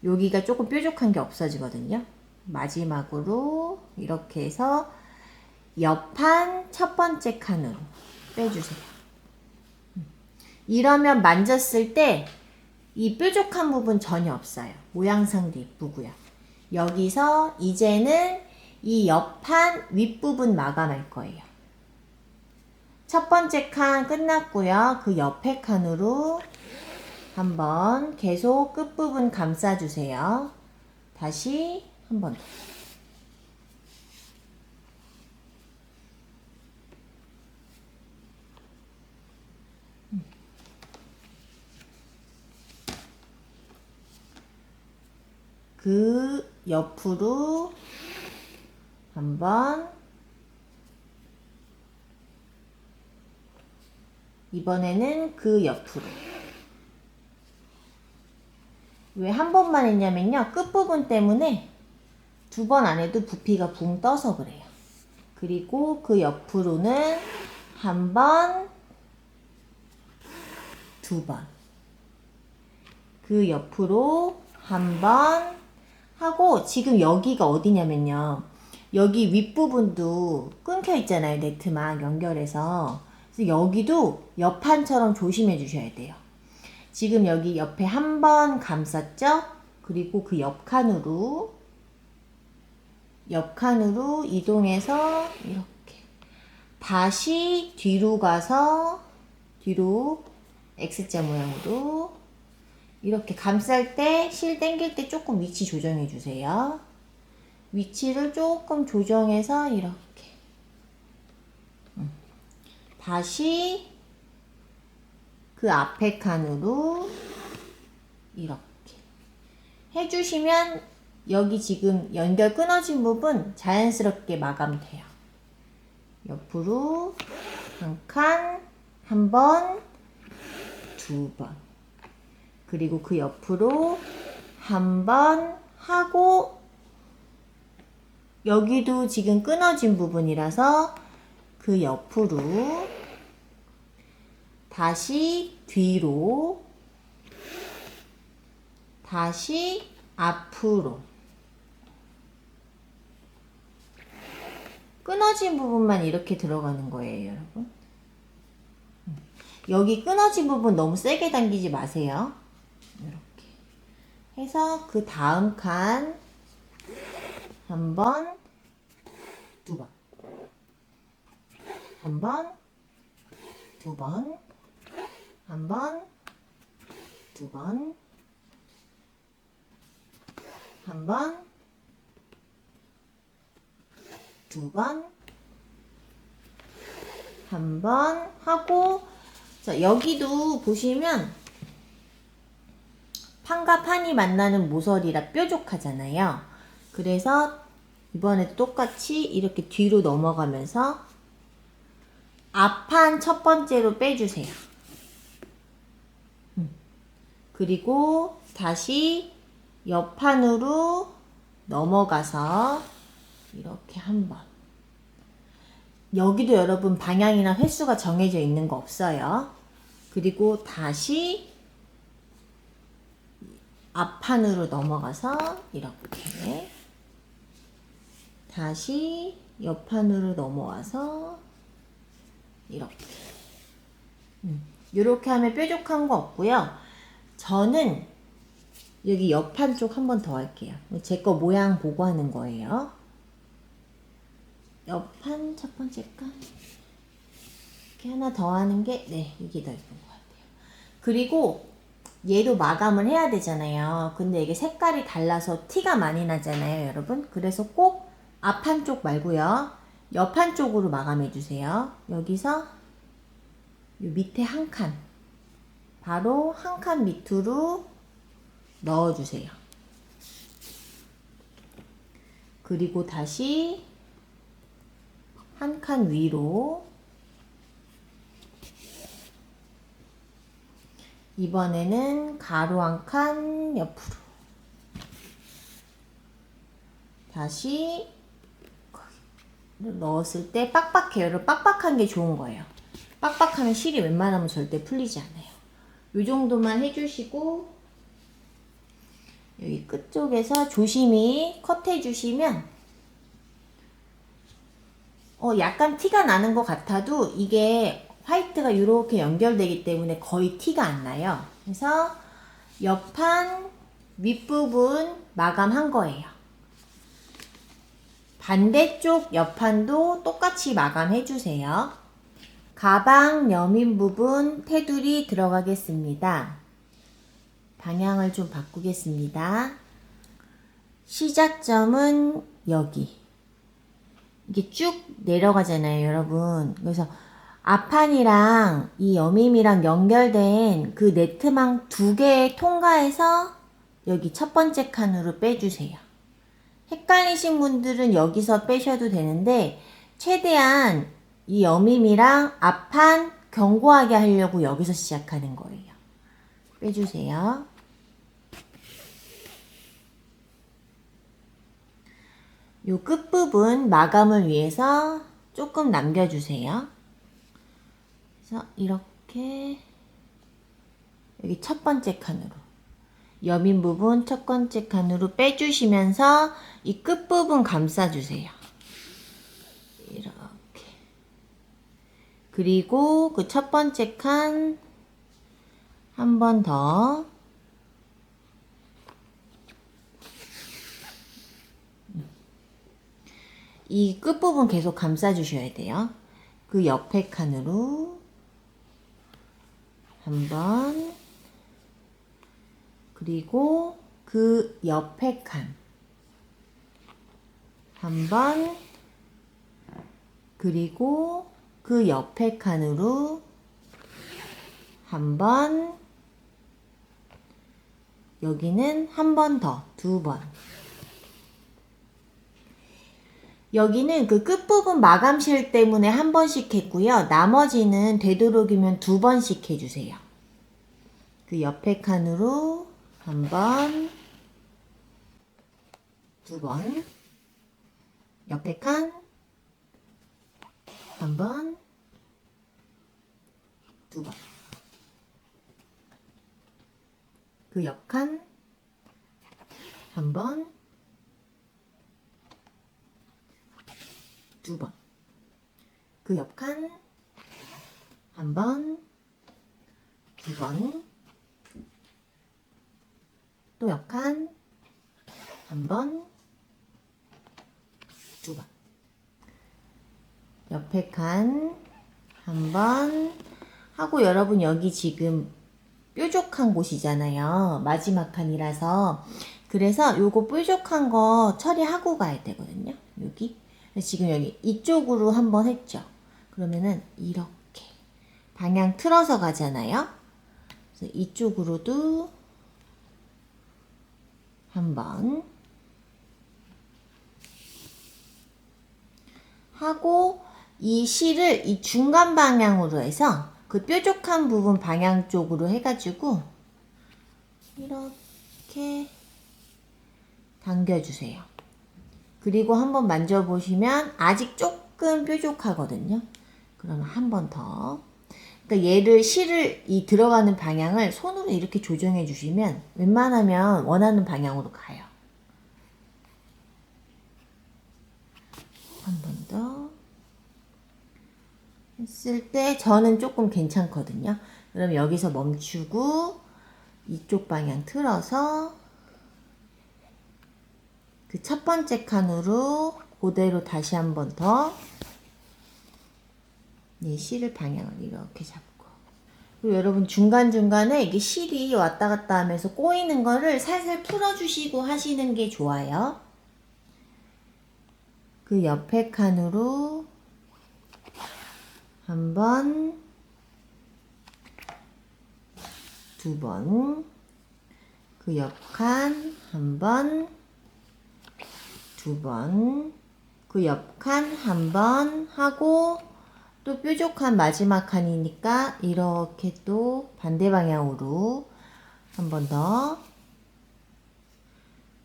[SPEAKER 1] 여기가 조금 뾰족한 게 없어지거든요. 마지막으로 이렇게 해서 옆판 첫 번째 칸으로 빼주세요. 이러면 만졌을 때 이 뾰족한 부분 전혀 없어요. 모양상도 이쁘고요. 여기서 이제는 이 옆판 윗부분 마감할 거예요. 첫 번째 칸 끝났고요. 그 옆에 칸으로 한번 계속 끝부분 감싸주세요. 다시 한 번 더. 그 옆으로 한번, 이번에는 그 옆으로. 왜 한 번만 했냐면요, 끝부분 때문에 2번 안 해도 부피가 붕 떠서 그래요. 그리고 그 옆으로는 한 번, 2번. 그 옆으로 한 번 하고, 지금 여기가 어디냐면요, 여기 윗부분도 끊겨 있잖아요. 네트막 연결해서. 그래서 여기도 옆판처럼 조심해 주셔야 돼요. 지금 여기 옆에 한 번 감쌌죠? 그리고 그 옆칸으로 이동해서 이렇게 다시 뒤로 가서 뒤로 X자 모양으로 이렇게 감쌀 때 실 당길 때 조금 위치 조정해 주세요. 위치를 조금 조정해서 이렇게 다시 그 앞에 칸으로 이렇게 해주시면 여기 지금 연결 끊어진 부분 자연스럽게 마감돼요. 옆으로 한 칸, 한 번, 2번. 그리고 그 옆으로 한 번 하고, 여기도 지금 끊어진 부분이라서 그 옆으로 다시 뒤로, 다시 앞으로. 끊어진 부분만 이렇게 들어가는 거예요, 여러분. 여기 끊어진 부분 너무 세게 당기지 마세요. 이렇게 해서 그 다음 칸 한 번, 두 번, 한 번, 두 번, 한 번, 두 번, 한 번, 두 번, 한 번 하고, 자, 여기도 보시면 판과 판이 만나는 모서리라 뾰족하잖아요. 그래서 이번에도 똑같이 이렇게 뒤로 넘어가면서 앞판 첫 번째로 빼주세요. 그리고 다시 옆판으로 넘어가서 이렇게 한 번. 여기도 여러분 방향이나 횟수가 정해져 있는 거 없어요. 그리고 다시 앞판으로 넘어가서 이렇게 다시 옆판으로 넘어와서 이렇게 이렇게 하면 뾰족한 거 없고요. 저는 여기 옆판 쪽 한 번 더 할게요. 제 거 모양 보고 하는 거예요. 옆판 첫 번째 칸 이렇게 하나 더 하는 게 네, 이게 더 예쁜 것 같아요. 그리고 얘도 마감을 해야 되잖아요. 근데 이게 색깔이 달라서 티가 많이 나잖아요, 여러분. 그래서 꼭 앞판 쪽 말고요. 옆판 쪽으로 마감해 주세요. 여기서 요 밑에 한 칸, 바로 한 칸 밑으로 넣어 주세요. 그리고 다시 한 칸 위로, 이번에는 가로 한 칸 옆으로, 다시 넣었을 때 빡빡해요. 여러분, 빡빡한 게 좋은 거예요. 빡빡하면 실이 웬만하면 절대 풀리지 않아요. 이 정도만 해주시고 여기 끝쪽에서 조심히 컷해 주시면 약간 티가 나는 것 같아도 이게 화이트가 이렇게 연결되기 때문에 거의 티가 안 나요. 그래서 옆판 윗부분 마감한 거예요. 반대쪽 옆판도 똑같이 마감해 주세요. 가방 여민 부분 테두리 들어가겠습니다. 방향을 좀 바꾸겠습니다. 시작점은 여기. 이게 쭉 내려가잖아요, 여러분. 그래서 앞판이랑 이 여밈이랑 연결된 그 네트망 두 개 통과해서 여기 첫 번째 칸으로 빼주세요. 헷갈리신 분들은 여기서 빼셔도 되는데 최대한 이 여밈이랑 앞판 견고하게 하려고 여기서 시작하는 거예요. 빼주세요. 요 끝부분 마감을 위해서 조금 남겨주세요. 그래서 이렇게 여기 첫 번째 칸으로 여민 부분 첫 번째 칸으로 빼주시면서 이 끝부분 감싸주세요. 이렇게. 그리고 그 첫 번째 칸 한 번 더 이 끝부분 계속 감싸주셔야 돼요. 그 옆에 칸으로 한 번, 그리고 그 옆에 칸 한 번, 그리고 그 옆에 칸으로 한 번, 여기는 한 번 더, 두 번. 여기는 그 끝부분 마감실 때문에 한 번씩 했고요. 나머지는 되도록이면 두 번씩 해주세요. 그 옆에 칸으로 한 번, 두 번, 옆에 칸 한 번, 두 번. 그 옆칸 한 번, 두 번. 그 옆칸 한 번, 2번, 또 옆칸 한 번, 2번, 옆에 칸 한 번 하고, 여러분 여기 지금 뾰족한 곳이잖아요. 마지막 칸이라서. 그래서 요거 뾰족한 거 처리하고 가야 되거든요. 여기. 지금 여기 이쪽으로 한번 했죠. 그러면은 이렇게 방향 틀어서 가잖아요. 그래서 이쪽으로도 한번 하고, 이 실을 이 중간 방향으로 해서 그 뾰족한 부분 방향 쪽으로 해가지고 이렇게 당겨주세요. 그리고 한번 만져보시면 아직 조금 뾰족하거든요. 그러면 한 번 더. 그러니까 얘를 실을 이 들어가는 방향을 손으로 이렇게 조정해 주시면 웬만하면 원하는 방향으로 가요. 한 번 더 했을 때 저는 조금 괜찮거든요. 그럼 여기서 멈추고 이쪽 방향 틀어서 그 첫 번째 칸으로 그대로 다시 한 번 더 이 실을 방향을 이렇게 잡고, 그리고 여러분 중간중간에 이게 실이 왔다 갔다 하면서 꼬이는 거를 살살 풀어주시고 하시는 게 좋아요. 그 옆에 칸으로 한 번, 2번, 그 옆 칸 한 번, 2번, 그 옆 칸 한 번 하고, 또 뾰족한 마지막 칸이니까 이렇게 또 반대 방향으로 한 번 더,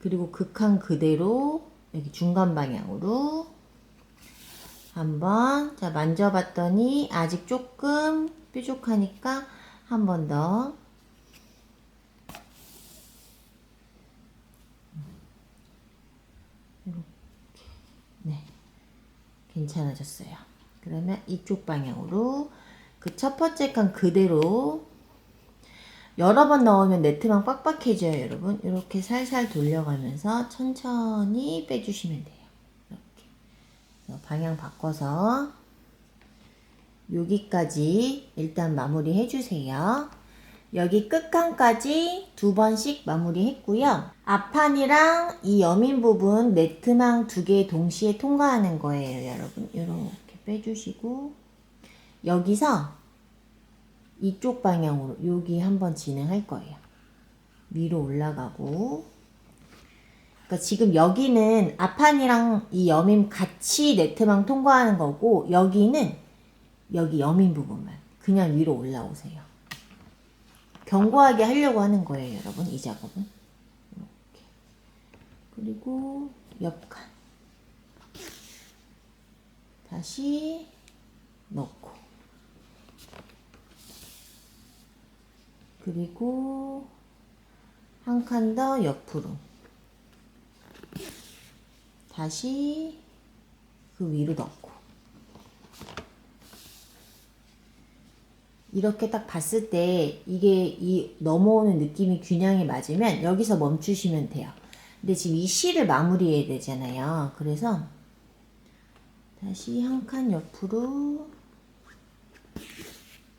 [SPEAKER 1] 그리고 그 칸 그대로 여기 중간 방향으로 한 번. 자, 만져봤더니 아직 조금 뾰족하니까 한 번 더. 이렇게. 네, 괜찮아졌어요. 그러면 이쪽 방향으로 그 첫 번째 칸 그대로 여러 번 넣으면 네트만 빡빡해져요, 여러분. 이렇게 살살 돌려가면서 천천히 빼주시면 돼요. 이렇게 방향 바꿔서 여기까지 일단 마무리 해주세요. 여기 끝칸까지 2번씩 마무리 했고요. 앞판이랑 이 여민 부분 네트망 2개 동시에 통과하는 거예요, 여러분. 이렇게 빼주시고 여기서 이쪽 방향으로 여기 한번 진행할 거예요. 위로 올라가고, 그러니까 지금 여기는 앞판이랑 이 여민 같이 네트망 통과하는 거고, 여기는 여기 여민 부분만 그냥 위로 올라오세요. 견고하게 하려고 하는 거예요, 여러분. 이 작업은 이렇게. 그리고 옆칸 다시 넣고, 그리고 한 칸 더 옆으로 다시 그 위로 넣고, 이렇게 딱 봤을 때 이게 이 넘어오는 느낌이 균형이 맞으면 여기서 멈추시면 돼요. 근데 지금 이 실을 마무리해야 되잖아요. 그래서 다시 한 칸 옆으로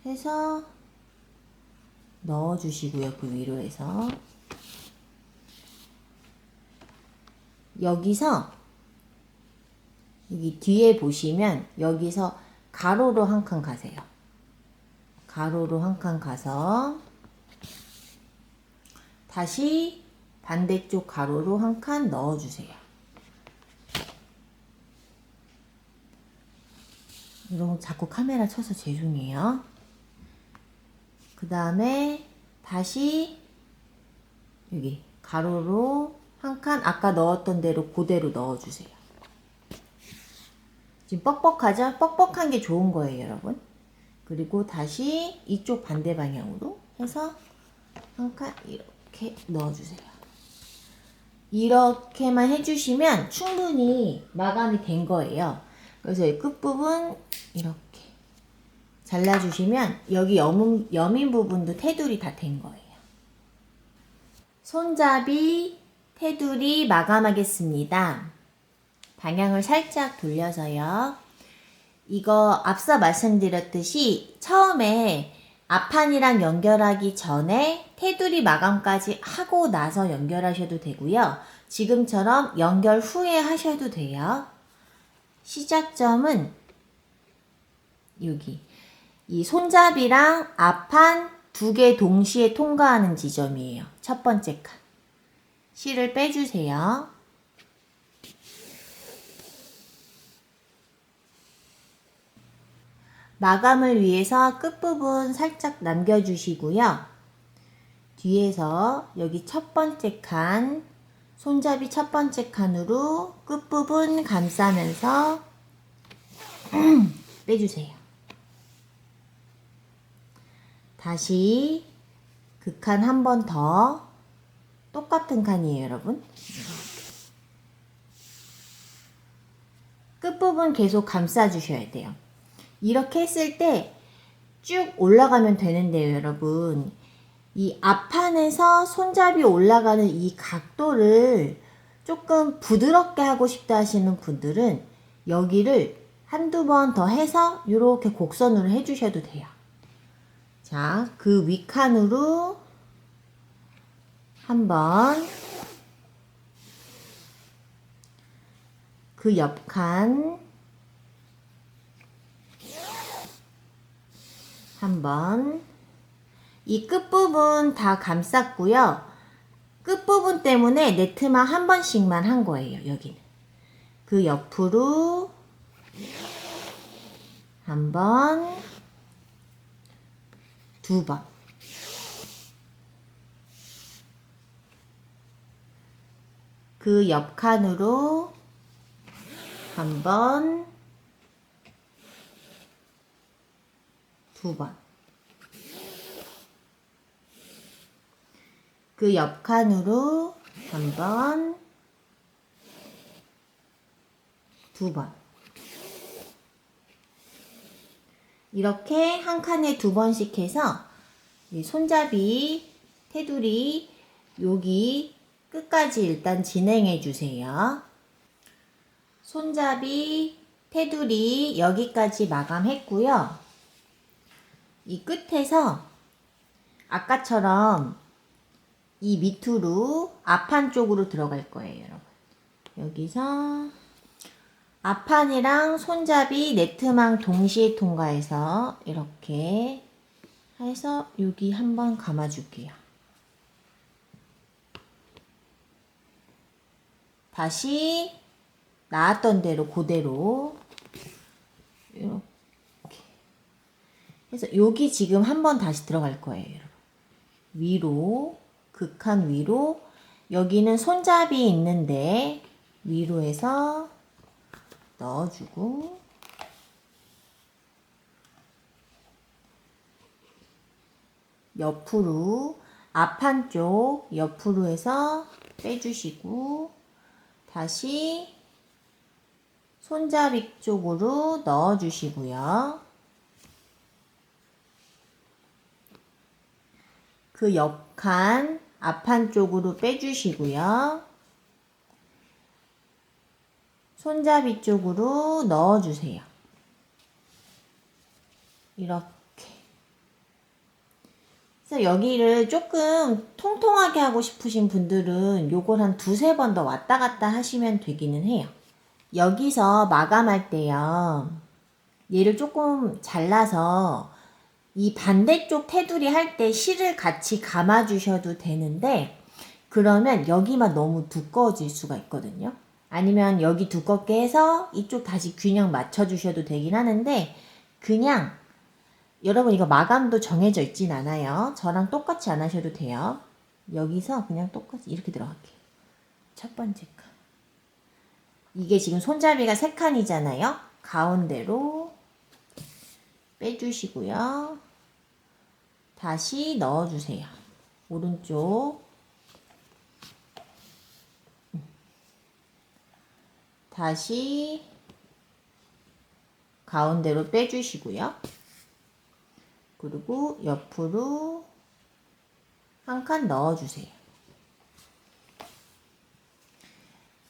[SPEAKER 1] 해서 넣어주시고요. 그 위로 해서 여기서 여기 뒤에 보시면 여기서 가로로 한 칸 가세요. 가로로 한 칸 가서 다시 반대쪽 가로로 한 칸 넣어주세요. 여러분 자꾸 카메라 쳐서 죄송해요. 그 다음에 다시 여기 가로로 한 칸 아까 넣었던 대로 그대로 넣어주세요. 지금 뻑뻑하죠? 뻑뻑한 게 좋은 거예요, 여러분. 그리고 다시 이쪽 반대 방향으로 해서 한 칸 이렇게 넣어주세요. 이렇게만 해주시면 충분히 마감이 된 거예요. 그래서 이 끝부분 이렇게 잘라주시면 여기 여민 부분도 테두리 다 된 거예요. 손잡이, 테두리 마감하겠습니다. 방향을 살짝 돌려서요. 이거 앞서 말씀드렸듯이 처음에 앞판이랑 연결하기 전에 테두리 마감까지 하고 나서 연결하셔도 되고요. 지금처럼 연결 후에 하셔도 돼요. 시작점은 여기 이 손잡이랑 앞판 두 개 동시에 통과하는 지점이에요. 첫 번째 칸. 실을 빼주세요. 마감을 위해서 끝부분 살짝 남겨주시고요. 뒤에서 여기 첫 번째 칸, 손잡이 첫 번째 칸으로 끝부분 감싸면서 빼주세요. 다시 그 칸 한 번 더, 똑같은 칸이에요, 여러분. 끝부분 계속 감싸주셔야 돼요. 이렇게 했을 때 쭉 올라가면 되는데요, 여러분. 이 앞판에서 손잡이 올라가는 이 각도를 조금 부드럽게 하고 싶다 하시는 분들은 여기를 한두 번 더 해서 이렇게 곡선으로 해주셔도 돼요. 자, 그 윗칸으로 한번, 그 옆칸 한번, 이 끝부분 다 감쌌고요. 끝부분 때문에 네트만 한 번씩만 한 거예요, 여기는. 그 옆으로 한 번, 두 번. 그 옆칸으로 한 번, 두 번. 그 옆칸으로 한 번, 두 번. 이렇게 한 칸에 두 번씩 해서 손잡이, 테두리 여기 끝까지 일단 진행해 주세요. 손잡이, 테두리 여기까지 마감했고요. 이 끝에서 아까처럼 이 밑으로 앞판 쪽으로 들어갈 거예요, 여러분. 여기서 앞판이랑 손잡이 네트망 동시에 통과해서 이렇게 해서 여기 한번 감아줄게요. 다시 나왔던 대로 그대로 이렇게 해서 여기 지금 한번 다시 들어갈 거예요, 여러분. 위로, 극한 위로, 여기는 손잡이 있는데 위로 해서 넣어주고, 옆으로 앞한 쪽 옆으로 해서 빼주시고, 다시 손잡이 쪽으로 넣어주시고요. 그 옆칸 앞한 쪽으로 빼주시고요. 손잡이 쪽으로 넣어주세요. 이렇게. 그래서 여기를 조금 통통하게 하고 싶으신 분들은 요걸 한 두세 번 더 왔다 갔다 하시면 되기는 해요. 여기서 마감할 때요. 얘를 조금 잘라서 이 반대쪽 테두리 할 때 실을 같이 감아 주셔도 되는데, 그러면 여기만 너무 두꺼워질 수가 있거든요. 아니면 여기 두껍게 해서 이쪽 다시 균형 맞춰 주셔도 되긴 하는데, 그냥 여러분 이거 마감도 정해져 있진 않아요. 저랑 똑같이 안 하셔도 돼요. 여기서 그냥 똑같이 이렇게 들어갈게요. 첫 번째 칸. 이게 지금 손잡이가 3칸이잖아요. 가운데로 빼주시고요. 다시 넣어주세요. 오른쪽. 다시 가운데로 빼주시고요. 그리고 옆으로 한 칸 넣어주세요.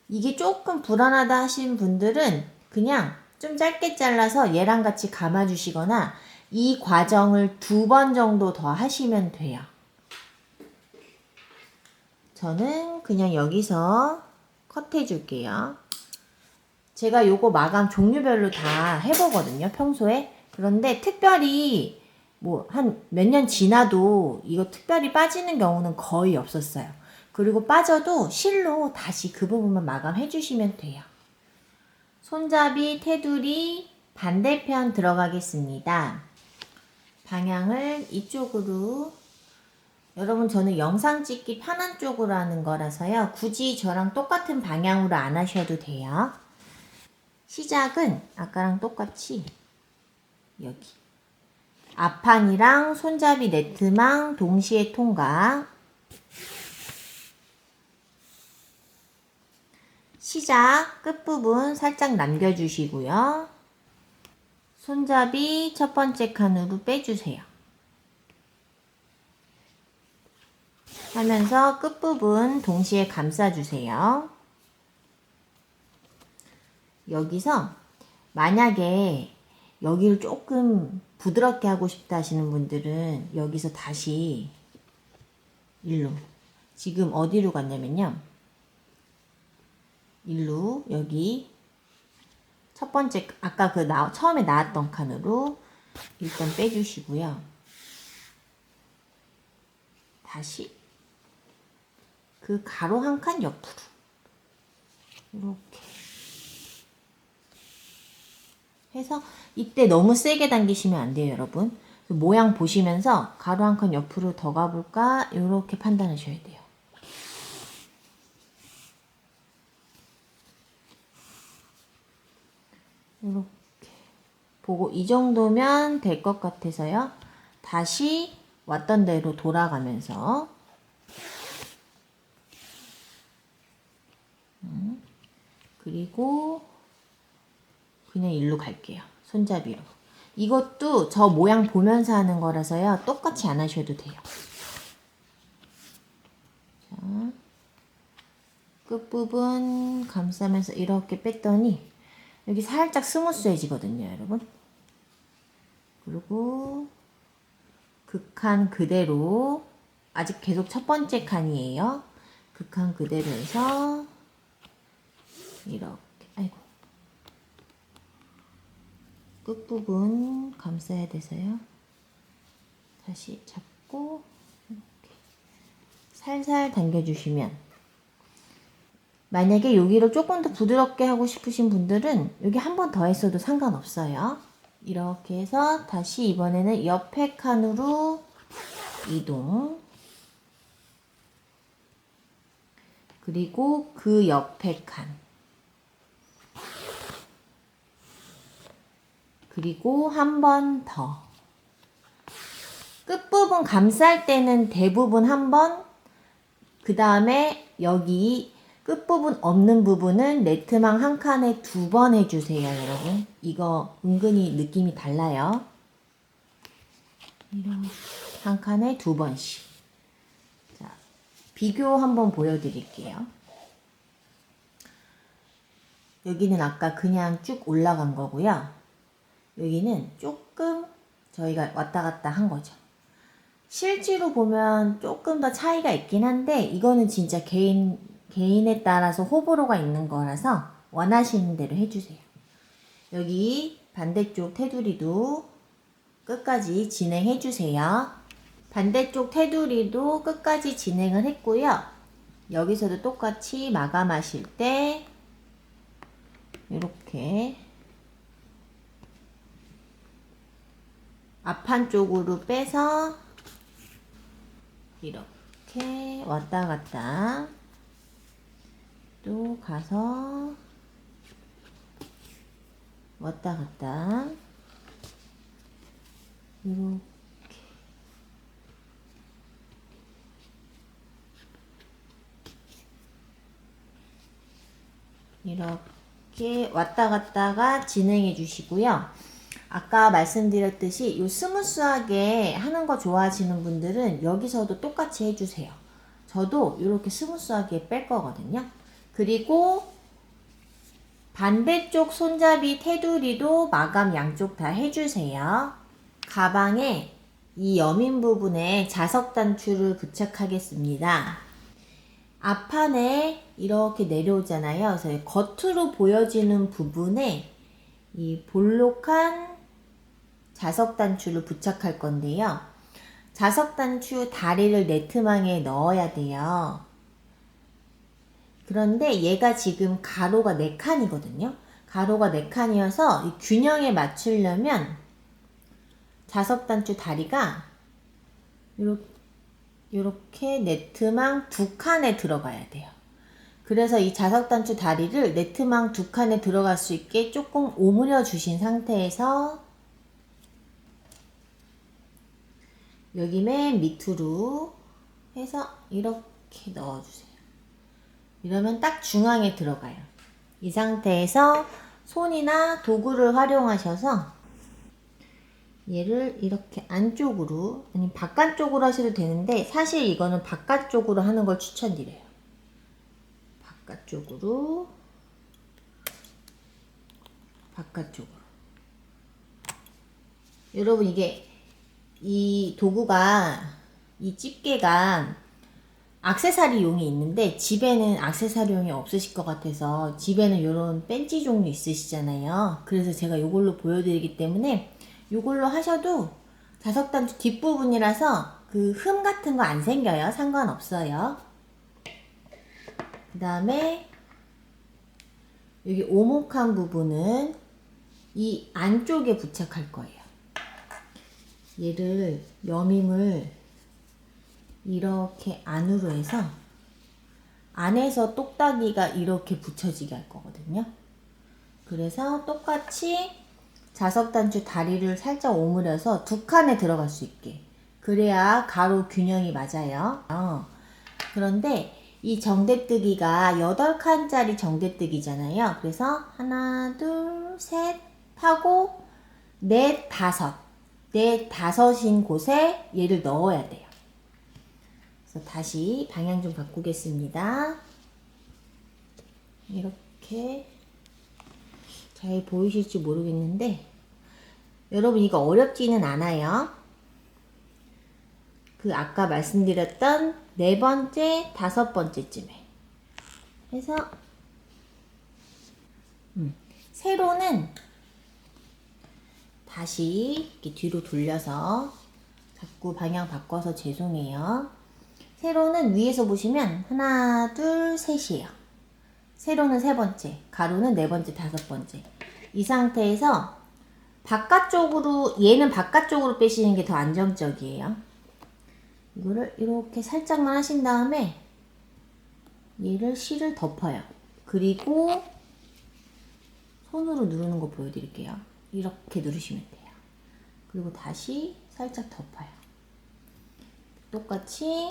[SPEAKER 1] 이게 조금 불안하다 하신 분들은 그냥 좀 짧게 잘라서 얘랑 같이 감아주시거나 이 과정을 2번 정도 더 하시면 돼요. 저는 그냥 여기서 컷해 줄게요. 제가 요거 마감 종류별로 다 해보거든요, 평소에. 그런데 특별히 뭐 한 몇 년 지나도 이거 특별히 빠지는 경우는 거의 없었어요. 그리고 빠져도 실로 다시 그 부분만 마감해 주시면 돼요. 손잡이, 테두리 반대편 들어가겠습니다. 방향을 이쪽으로, 여러분 저는 영상 찍기 편한 쪽으로 하는 거라서요. 굳이 저랑 똑같은 방향으로 안 하셔도 돼요. 시작은 아까랑 똑같이 여기 앞판이랑 손잡이 네트망 동시에 통과. 시작 끝부분 살짝 남겨주시고요. 손잡이 첫 번째 칸으로 빼주세요. 하면서 끝부분 동시에 감싸주세요. 여기서 만약에 여기를 조금 부드럽게 하고 싶다 하시는 분들은 여기서 다시 일로, 지금 어디로 갔냐면요, 일로 여기 첫 번째 아까 그 처음에 나왔던 칸으로 일단 빼주시고요. 다시 그 가로 한 칸 옆으로 이렇게 해서, 이때 너무 세게 당기시면 안 돼요, 여러분. 모양 보시면서 가로 한 칸 옆으로 더 가볼까 이렇게 판단하셔야 돼요. 이렇게 보고 이 정도면 될 것 같아서요. 다시 왔던 대로 돌아가면서 그리고 그냥 일로 갈게요. 손잡이로. 이것도 저 모양 보면서 하는 거라서요. 똑같이 안 하셔도 돼요. 자, 끝부분 감싸면서 이렇게 뺐더니 여기 살짝 스무스해지거든요, 여러분. 그리고 그 칸 그대로, 아직 계속 첫 번째 칸이에요. 그 칸 그대로 해서 이렇게, 아이고, 끝부분 감싸야 돼서요. 다시 잡고 이렇게 살살 당겨주시면, 만약에 여기를 조금 더 부드럽게 하고 싶으신 분들은 여기 한 번 더 했어도 상관없어요. 이렇게 해서 다시 이번에는 옆에 칸으로 이동, 그리고 그 옆에 칸, 그리고 한 번 더. 끝부분 감쌀 때는 대부분 한 번, 그 다음에 여기 끝부분 없는 부분은 네트망 한 칸에 2번 해주세요, 여러분. 이거 은근히 느낌이 달라요. 이렇게 한 칸에 2번씩. 자, 비교 한번 보여드릴게요. 여기는 아까 그냥 쭉 올라간 거고요. 여기는 조금 저희가 왔다 갔다 한 거죠. 실제로 보면 조금 더 차이가 있긴 한데, 이거는 진짜 개인에 따라서 호불호가 있는 거라서 원하시는 대로 해주세요. 여기 반대쪽 테두리도 끝까지 진행해주세요. 반대쪽 테두리도 끝까지 진행을 했고요. 여기서도 똑같이 마감하실 때 이렇게 앞판 쪽으로 빼서 이렇게 왔다 갔다 또 가서 왔다 갔다 이렇게 이렇게 왔다 갔다가 진행해 주시고요. 아까 말씀드렸듯이 요 스무스하게 하는 거 좋아하시는 분들은 여기서도 똑같이 해주세요. 저도 이렇게 스무스하게 뺄 거거든요. 그리고 반대쪽 손잡이 테두리도 마감 양쪽 다 해주세요. 가방에 이 여민 부분에 자석 단추를 부착하겠습니다. 앞판에 이렇게 내려오잖아요. 그래서 겉으로 보여지는 부분에 이 볼록한 자석 단추를 부착할 건데요. 자석 단추 다리를 네트망에 넣어야 돼요. 그런데 얘가 지금 가로가 4칸이거든요. 가로가 4칸이어서 이 균형에 맞추려면 자석 단추 다리가 이렇게 네트망 2칸에 들어가야 돼요. 그래서 이 자석 단추 다리를 네트망 2칸에 들어갈 수 있게 조금 오므려 주신 상태에서 여기 맨 밑으로 해서 이렇게 넣어주세요. 이러면 딱 중앙에 들어가요. 이 상태에서 손이나 도구를 활용하셔서 얘를 이렇게 안쪽으로, 아니 바깥쪽으로 하셔도 되는데 사실 이거는 바깥쪽으로 하는 걸 추천드려요. 바깥쪽으로, 바깥쪽으로. 여러분 이게 이 도구가, 이 집게가 액세서리용이 있는데 집에는 액세서리용이 없으실 것 같아서 집에는 이런 벤치 종류 있으시잖아요. 그래서 제가 이걸로 보여드리기 때문에 이걸로 하셔도 자석 단추 뒷부분이라서 그 흠 같은 거 안 생겨요. 상관없어요. 그 다음에 여기 오목한 부분은 이 안쪽에 부착할 거예요. 얘를 여밈을 이렇게 안으로 해서 안에서 똑딱이가 이렇게 붙여지게 할 거거든요. 그래서 똑같이 자석 단추 다리를 살짝 오므려서 2칸에 들어갈 수 있게, 그래야 가로 균형이 맞아요. 그런데 이 정대뜨기가 8칸짜리 정대뜨기잖아요. 그래서 하나, 둘, 셋 하고 넷, 다섯인 곳에 얘를 넣어야 돼요. 그래서 다시 방향 좀 바꾸겠습니다. 이렇게 잘 보이실지 모르겠는데 여러분 이거 어렵지는 않아요. 그 아까 말씀드렸던 4번째, 5번째쯤에 해서 세로는 다시 이렇게 뒤로 돌려서, 자꾸 방향 바꿔서 죄송해요. 세로는 위에서 보시면 하나, 둘, 셋이에요. 세로는 3번째, 가로는 4번째, 5번째. 이 상태에서 바깥쪽으로, 얘는 바깥쪽으로 빼시는 게 더 안정적이에요. 이거를 이렇게 살짝만 하신 다음에 얘를 실을 덮어요. 그리고 손으로 누르는 거 보여드릴게요. 이렇게 누르시면 돼요. 그리고 다시 살짝 덮어요. 똑같이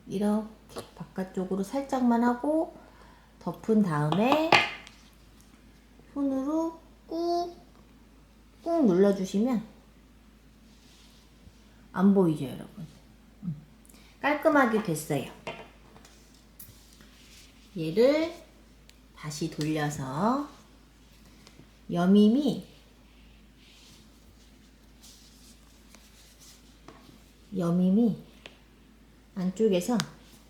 [SPEAKER 1] 이렇게 바깥쪽으로 살짝만 하고 덮은 다음에 손으로 꾹 눌러주시면 안 보이죠, 여러분? 깔끔하게 됐어요. 얘를 다시 돌려서 여밈이 안쪽에서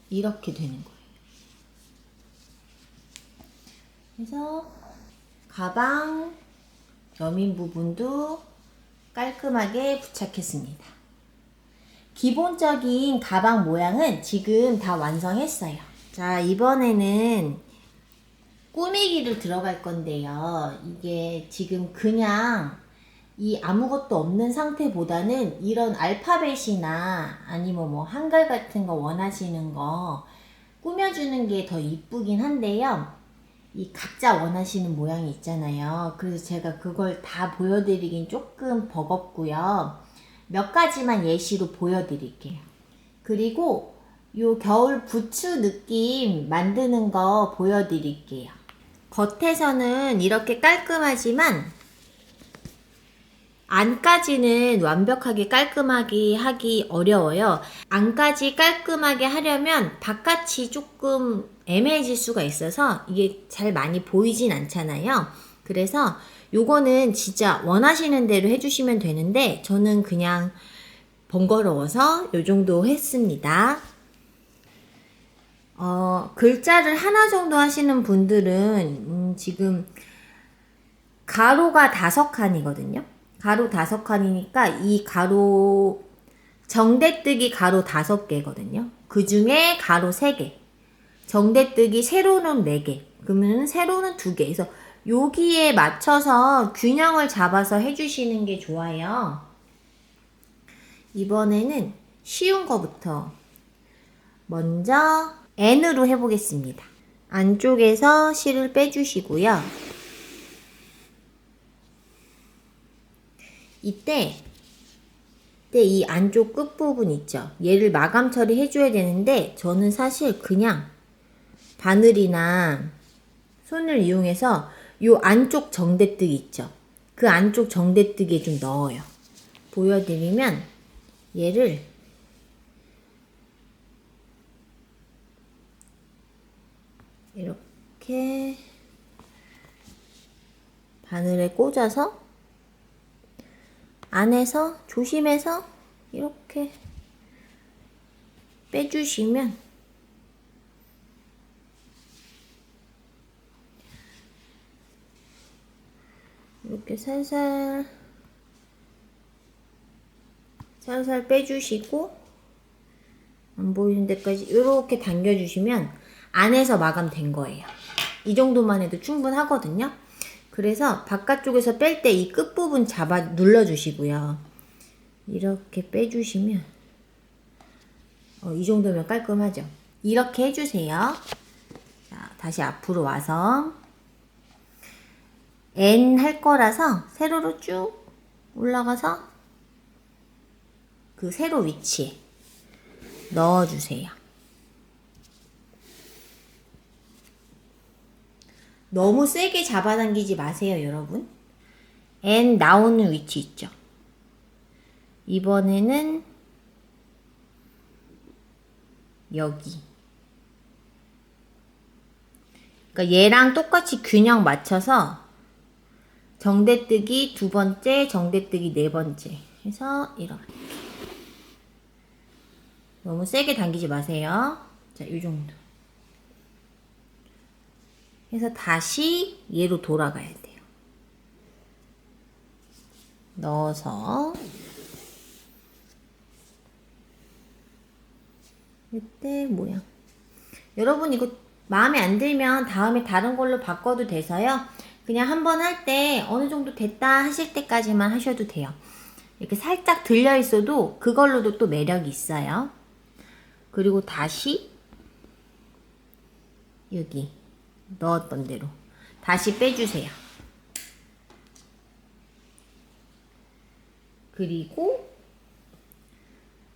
[SPEAKER 1] 이렇게 되는 거예요. 그래서 가방 여민 부분도 깔끔하게 부착했습니다. 기본적인 가방 모양은 지금 다 완성했어요. 자, 이번에는 꾸미기를 들어갈 건데요. 이게 지금 그냥 이 아무것도 없는 상태보다는 이런 알파벳이나 아니면 뭐 한글 같은 거 원하시는 거 꾸며주는 게 더 이쁘긴 한데요. 이 각자 원하시는 모양이 있잖아요. 그래서 제가 그걸 다 보여드리긴 조금 버겁고요. 몇 가지만 예시로 보여드릴게요. 그리고 요 겨울 부츠 느낌 만드는 거 보여드릴게요. 겉에서는 이렇게 깔끔하지만 안까지는 완벽하게 깔끔하게 하기 어려워요. 안까지 깔끔하게 하려면 바깥이 조금 애매해질 수가 있어서 이게 잘 많이 보이진 않잖아요. 그래서 요거는 진짜 원하시는 대로 해주시면 되는데 저는 그냥 번거로워서 요 정도 했습니다. 글자를 하나 정도 하시는 분들은 지금 가로가 5칸이거든요. 가로 5칸이니까 이 가로 정대뜨기 가로 5개거든요. 그 중에 가로 3개, 정대뜨기 세로는 4개, 그러면 세로는 2개. 그래서 여기에 맞춰서 균형을 잡아서 해주시는 게 좋아요. 이번에는 쉬운 거부터 먼저 N으로 해보겠습니다. 안쪽에서 실을 빼주시고요. 이때 이 안쪽 끝부분 있죠. 얘를 마감 처리 해줘야 되는데 저는 사실 그냥 바늘이나 손을 이용해서 요 안쪽 정대뜨기 있죠. 그 안쪽 정대뜨기에 좀 넣어요. 보여드리면 얘를 이렇게 바늘에 꽂아서 안에서 조심해서 이렇게 빼주시면 이렇게 살살 빼주시고 안 보이는 데까지 이렇게 당겨주시면 안에서 마감된 거예요. 이 정도만 해도 충분하거든요. 그래서 바깥쪽에서 뺄 때 이 끝부분 잡아 눌러주시고요. 이렇게 빼주시면 이 정도면 깔끔하죠. 이렇게 해주세요. 자, 다시 앞으로 와서 N 할 거라서 세로로 쭉 올라가서 그 세로 위치에 넣어주세요. 너무 세게 잡아당기지 마세요, 여러분. N 나오는 위치 있죠. 이번에는 여기. 그러니까 얘랑 똑같이 균형 맞춰서 정대뜨기 2번째, 정대뜨기 4번째 해서 이렇게. 너무 세게 당기지 마세요. 자, 이 정도. 해서 다시 얘로 돌아가야 돼요. 넣어서 이때 모양. 여러분 이거 마음에 안 들면 다음에 다른 걸로 바꿔도 돼서요. 그냥 한번 할 때 어느 정도 됐다 하실 때까지만 하셔도 돼요. 이렇게 살짝 들려 있어도 그걸로도 또 매력이 있어요. 그리고 다시 여기 넣었던 대로 다시 빼주세요. 그리고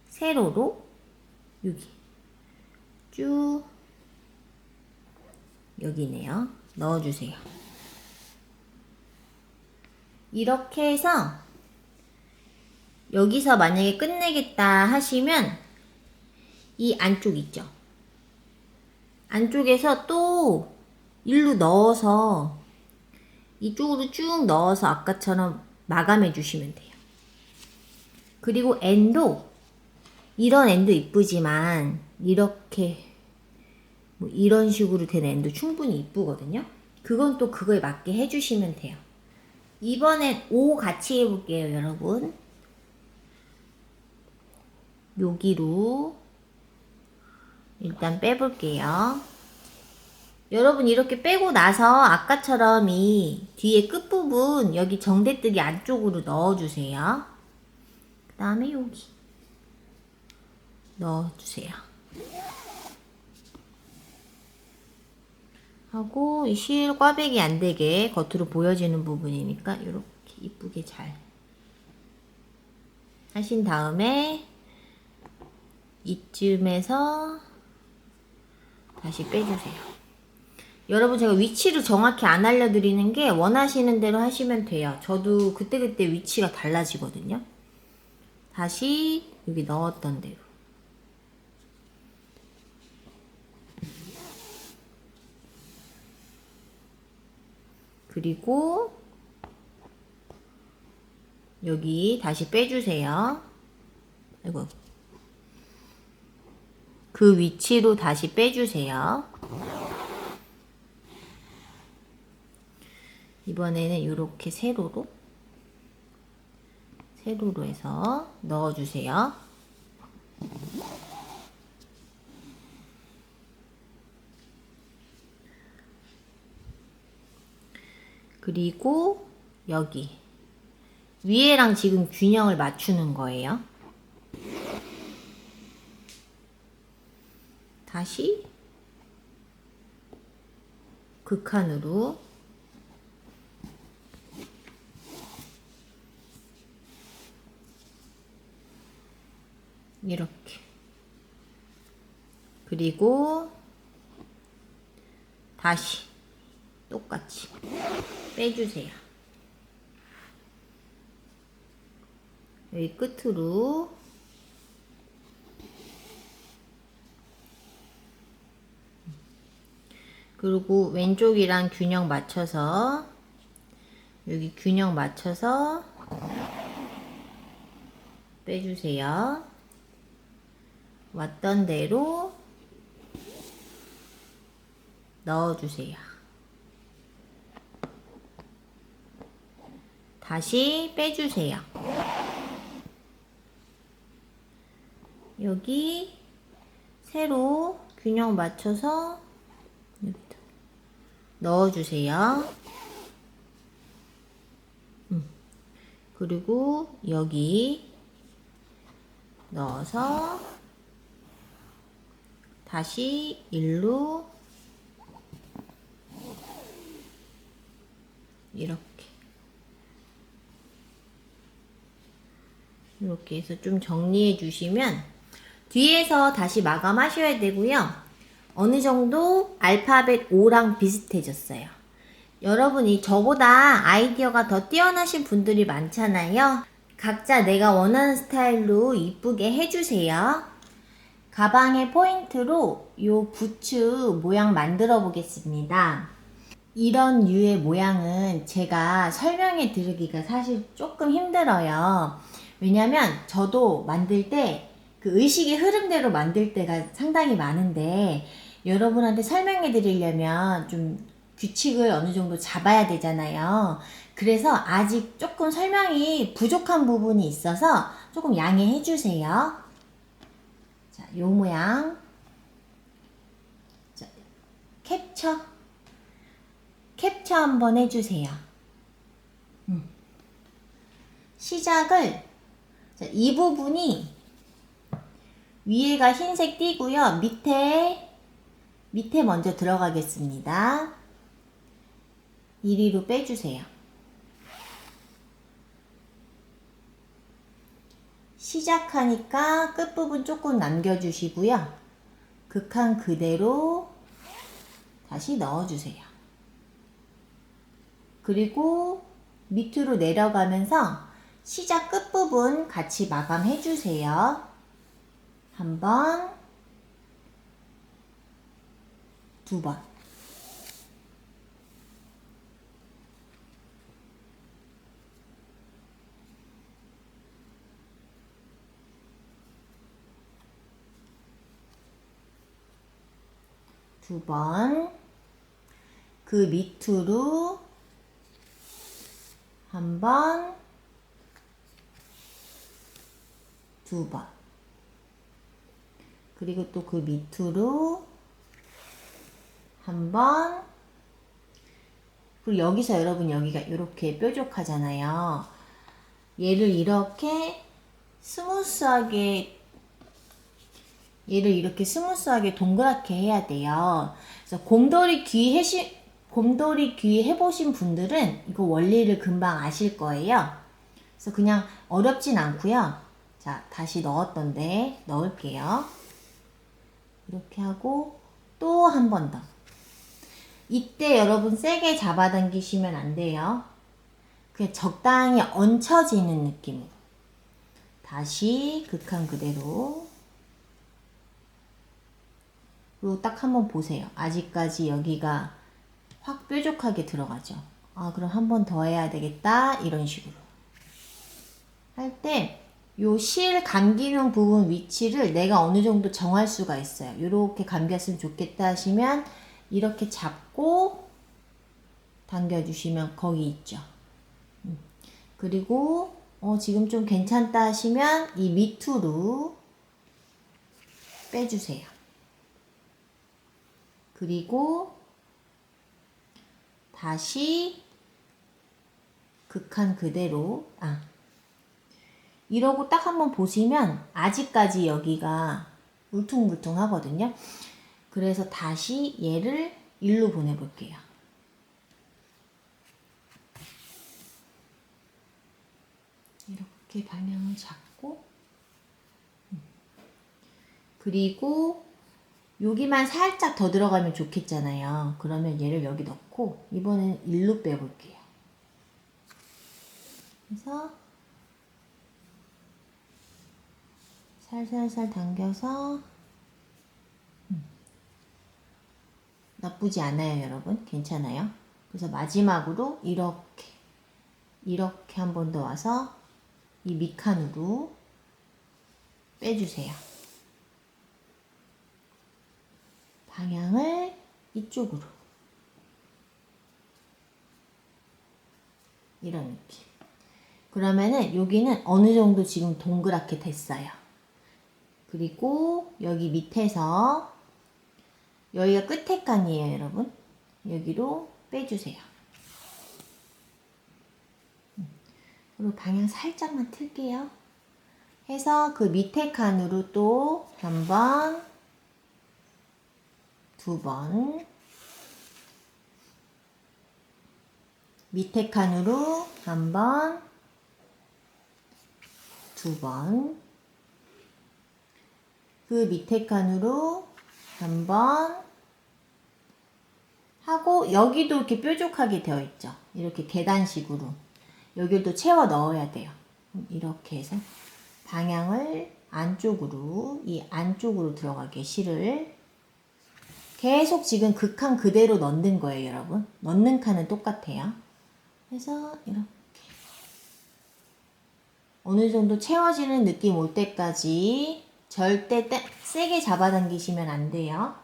[SPEAKER 1] 세로로 여기 쭉 여기네요. 넣어주세요. 이렇게 해서 여기서 만약에 끝내겠다 하시면 이 안쪽 있죠. 안쪽에서 또 일로 넣어서 이쪽으로 쭉 넣어서 아까처럼 마감해 주시면 돼요. 그리고 N도 이런 N도 이쁘지만 이렇게 뭐 이런 식으로 된 N도 충분히 이쁘거든요. 그건 또 그거에 맞게 해주시면 돼요. 이번엔 O 같이 해볼게요, 여러분. 여기로 일단 빼볼게요. 여러분 이렇게 빼고 나서 아까처럼 이 뒤에 끝부분 여기 정대뜨기 안쪽으로 넣어주세요. 그 다음에 여기 넣어주세요. 하고 이 실 꽈배기 안되게 겉으로 보여지는 부분이니까 이렇게 이쁘게 잘 하신 다음에 이쯤에서 다시 빼주세요. 여러분 제가 위치를 정확히 안 알려드리는 게 원하시는 대로 하시면 돼요. 저도 그때그때 위치가 달라지거든요. 다시 여기 넣었던 대로. 그리고 여기 다시 빼주세요. 아이고. 그 위치로 다시 빼주세요. 이번에는 이렇게 세로로 해서 넣어주세요. 그리고 여기 위에랑 지금 균형을 맞추는 거예요. 다시 극한으로 이렇게. 그리고 다시 똑같이 빼주세요. 여기 끝으로 그리고 왼쪽이랑 균형 맞춰서 여기 균형 맞춰서 빼주세요. 왔던 대로 넣어주세요. 다시 빼주세요. 여기 세로 균형 맞춰서 여기다 넣어주세요. 그리고 여기 넣어서 다시 일로 이렇게 해서 좀 정리해 주시면 뒤에서 다시 마감하셔야 되고요. 어느 정도 알파벳 O랑 비슷해졌어요. 여러분이 저보다 아이디어가 더 뛰어나신 분들이 많잖아요. 각자 내가 원하는 스타일로 이쁘게 해주세요. 가방의 포인트로 이 부츠 모양 만들어 보겠습니다. 이런 류의 모양은 제가 설명해 드리기가 사실 조금 힘들어요. 왜냐면 저도 만들 때 그 의식의 흐름대로 만들 때가 상당히 많은데 여러분한테 설명해 드리려면 좀 규칙을 어느 정도 잡아야 되잖아요. 그래서 아직 조금 설명이 부족한 부분이 있어서 조금 양해해 주세요. 자, 요 모양. 자, 캡처 한번 해주세요. 시작을 자, 이 부분이 위에가 흰색 띄고요. 밑에 먼저 들어가겠습니다. 이리로 빼주세요. 시작하니까 끝부분 조금 남겨주시고요. 극한 그대로 다시 넣어주세요. 그리고 밑으로 내려가면서 시작 끝부분 같이 마감해주세요. 한 번, 두 번. 두 번. 그 밑으로 한 번, 두 번. 그리고 또 그 밑으로 한 번. 그리고 여기서 여러분 여기가 이렇게 뾰족하잖아요. 얘를 이렇게 스무스하게 동그랗게 해야 돼요. 그래서 곰돌이 귀 해보신 분들은 이거 원리를 금방 아실 거예요. 그래서 그냥 어렵진 않고요. 자, 다시 넣었던데 넣을게요. 이렇게 하고 또 한 번 더. 이때 여러분 세게 잡아당기시면 안 돼요. 그냥 적당히 얹혀지는 느낌으로. 다시 극한 그대로. 그리고 딱 한번 보세요. 아직까지 여기가 확 뾰족하게 들어가죠. 아, 그럼 한 번 더 해야 되겠다. 이런 식으로. 할 때, 요 실 감기는 부분 위치를 내가 어느 정도 정할 수가 있어요. 이렇게 감겼으면 좋겠다 하시면, 이렇게 잡고, 당겨주시면 거기 있죠. 그리고, 지금 좀 괜찮다 하시면, 이 밑으로 빼주세요. 그리고, 다시, 극한 그대로, 이러고 딱 한번 보시면 아직까지 여기가 울퉁불퉁 하거든요. 그래서 다시 얘를 일로 보내볼게요. 이렇게 방향을 잡고 그리고 여기만 살짝 더 들어가면 좋겠잖아요. 그러면 얘를 여기 넣고 이번엔 일로 빼볼게요. 그래서 살살살 당겨서 나쁘지 않아요, 여러분. 괜찮아요. 그래서 마지막으로 이렇게 한 번 더 와서 이 밑칸으로 빼주세요. 방향을 이쪽으로. 이런 느낌. 그러면은 여기는 어느 정도 지금 동그랗게 됐어요. 그리고 여기 밑에서 여기가 끝에 칸이에요, 여러분. 여기로 빼주세요. 그리고 방향 살짝만 틀게요. 해서 그 밑에 칸으로 또 한 번, 두 번, 밑에 칸으로 한 번, 두 번, 그 밑에 칸으로 한 번 하고 여기도 이렇게 뾰족하게 되어 있죠. 이렇게 계단식으로 여기를 또 채워 넣어야 돼요. 이렇게 해서 방향을 안쪽으로 이 안쪽으로 들어가게 실을 계속 지금 극한 그대로 넣는 거예요, 여러분. 넣는 칸은 똑같아요. 그래서 이렇게 어느 정도 채워지는 느낌 올 때까지 절대 세게 잡아당기시면 안 돼요.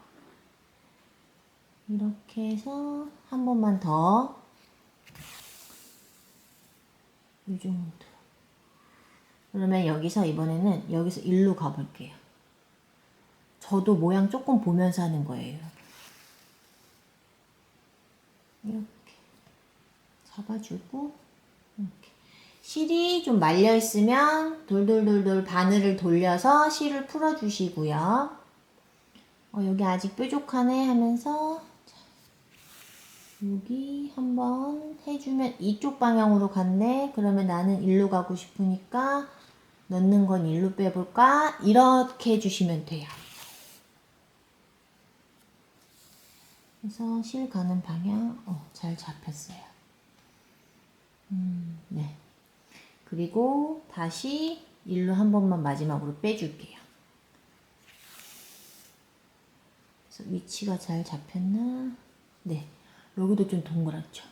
[SPEAKER 1] 이렇게 해서 한 번만 더. 이 정도. 그러면 여기서 이번에는 여기서 일로 가볼게요. 저도 모양 조금 보면서 하는 거예요. 이렇게 잡아주고 이렇게. 실이 좀 말려 있으면 돌돌돌돌 바늘을 돌려서 실을 풀어주시고요. 여기 아직 뾰족하네 하면서 여기 한번 해주면 이쪽 방향으로 갔네. 그러면 나는 일로 가고 싶으니까 넣는 건 일로 빼볼까? 이렇게 해주시면 돼요. 그래서 실 가는 방향 잘 잡혔어요. 네. 그리고 다시 일로 한 번만 마지막으로 빼줄게요. 그래서 위치가 잘 잡혔나? 네. 여기도 좀 동그랗죠?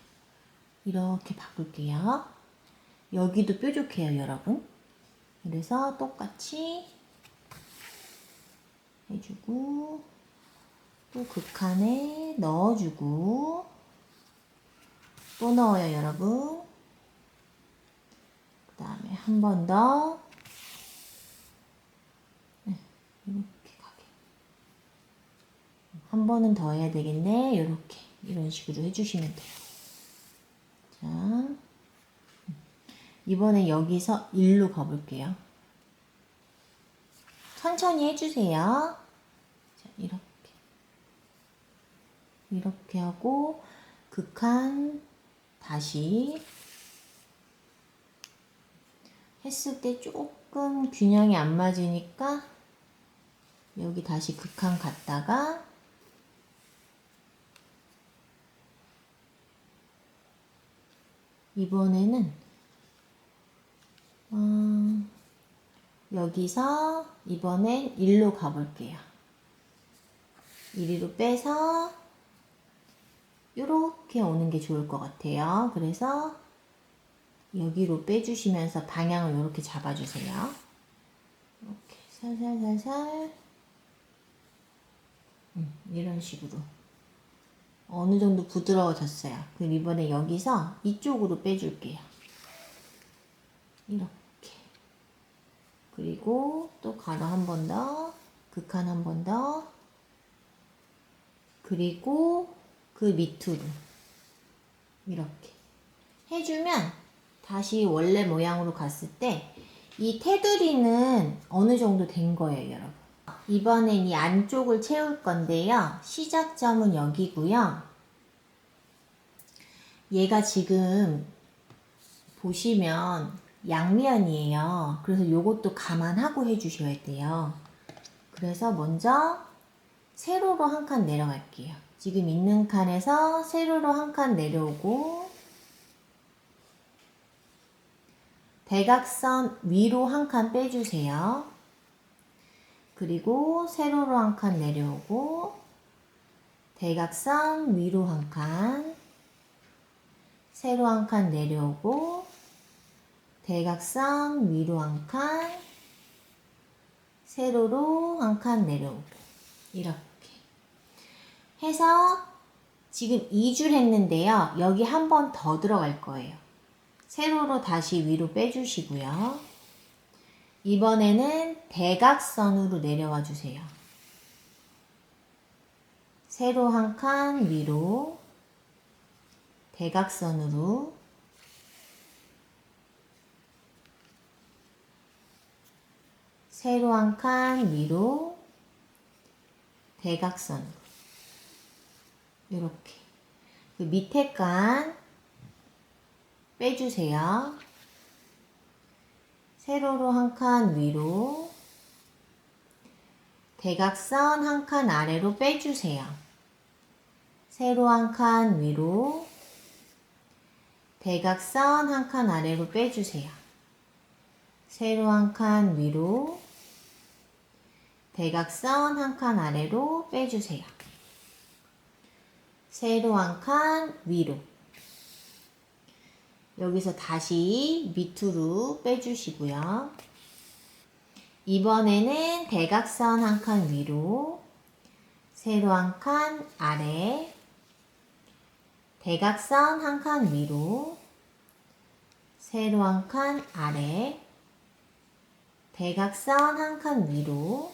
[SPEAKER 1] 이렇게 바꿀게요. 여기도 뾰족해요, 여러분. 그래서 똑같이 해주고 또 극한에 넣어주고 또 넣어요, 여러분. 그 다음에 한 번 더. 네, 이렇게 가게. 한 번은 더 해야 되겠네. 이렇게 이런 식으로 해주시면 돼요. 자, 이번에 여기서 일로 가볼게요. 천천히 해주세요. 자, 이렇게 하고 극한 다시 했을 때 조금 균형이 안 맞으니까 여기 다시 극한 갔다가 이번에는 여기서 이번엔 일로 가볼게요. 이리로 빼서 이렇게 오는 게 좋을 것 같아요. 그래서 여기로 빼주시면서 방향을 이렇게 잡아주세요. 이렇게 살살살살 이런 식으로 어느 정도 부드러워졌어요. 그럼 이번에 여기서 이쪽으로 빼줄게요. 이렇게. 그리고 또 가로 한 번 더, 극한 한 번 더, 그리고 그 밑으로 이렇게 해주면 다시 원래 모양으로 갔을 때 이 테두리는 어느 정도 된 거예요, 여러분. 이번엔 이 안쪽을 채울 건데요. 시작점은 여기고요. 얘가 지금 보시면 양면이에요. 그래서 요것도 감안하고 해주셔야 돼요. 그래서 먼저 세로로 한 칸 내려갈게요. 지금 있는 칸에서 세로로 한 칸 내려오고 대각선 위로 한 칸 빼주세요. 그리고 세로로 한 칸 내려오고 대각선 위로 한 칸, 세로 한 칸 내려오고 대각선 위로 한 칸, 세로로 한 칸 내려오고 이렇게 해서 지금 2줄 했는데요. 여기 한 번 더 들어갈 거예요. 세로로 다시 위로 빼주시고요. 이번에는 대각선으로 내려와 주세요. 세로 한 칸 위로 대각선으로 세로 한 칸 위로 대각선으로 이렇게 그 밑에 칸 빼주세요. 세로로 한 칸 위로 대각선 한 칸 아래로 빼주세요. 세로 한 칸 위로 대각선 한 칸 아래로 빼주세요. 세로 한 칸 위로 대각선 한 칸 아래로 빼주세요. 세로 한 칸 위로 여기서 다시 밑으로 빼주시고요. 이번에는 대각선 한 칸 위로 세로 한 칸 아래 대각선 한 칸 위로 세로 한 칸 아래 대각선 한 칸 위로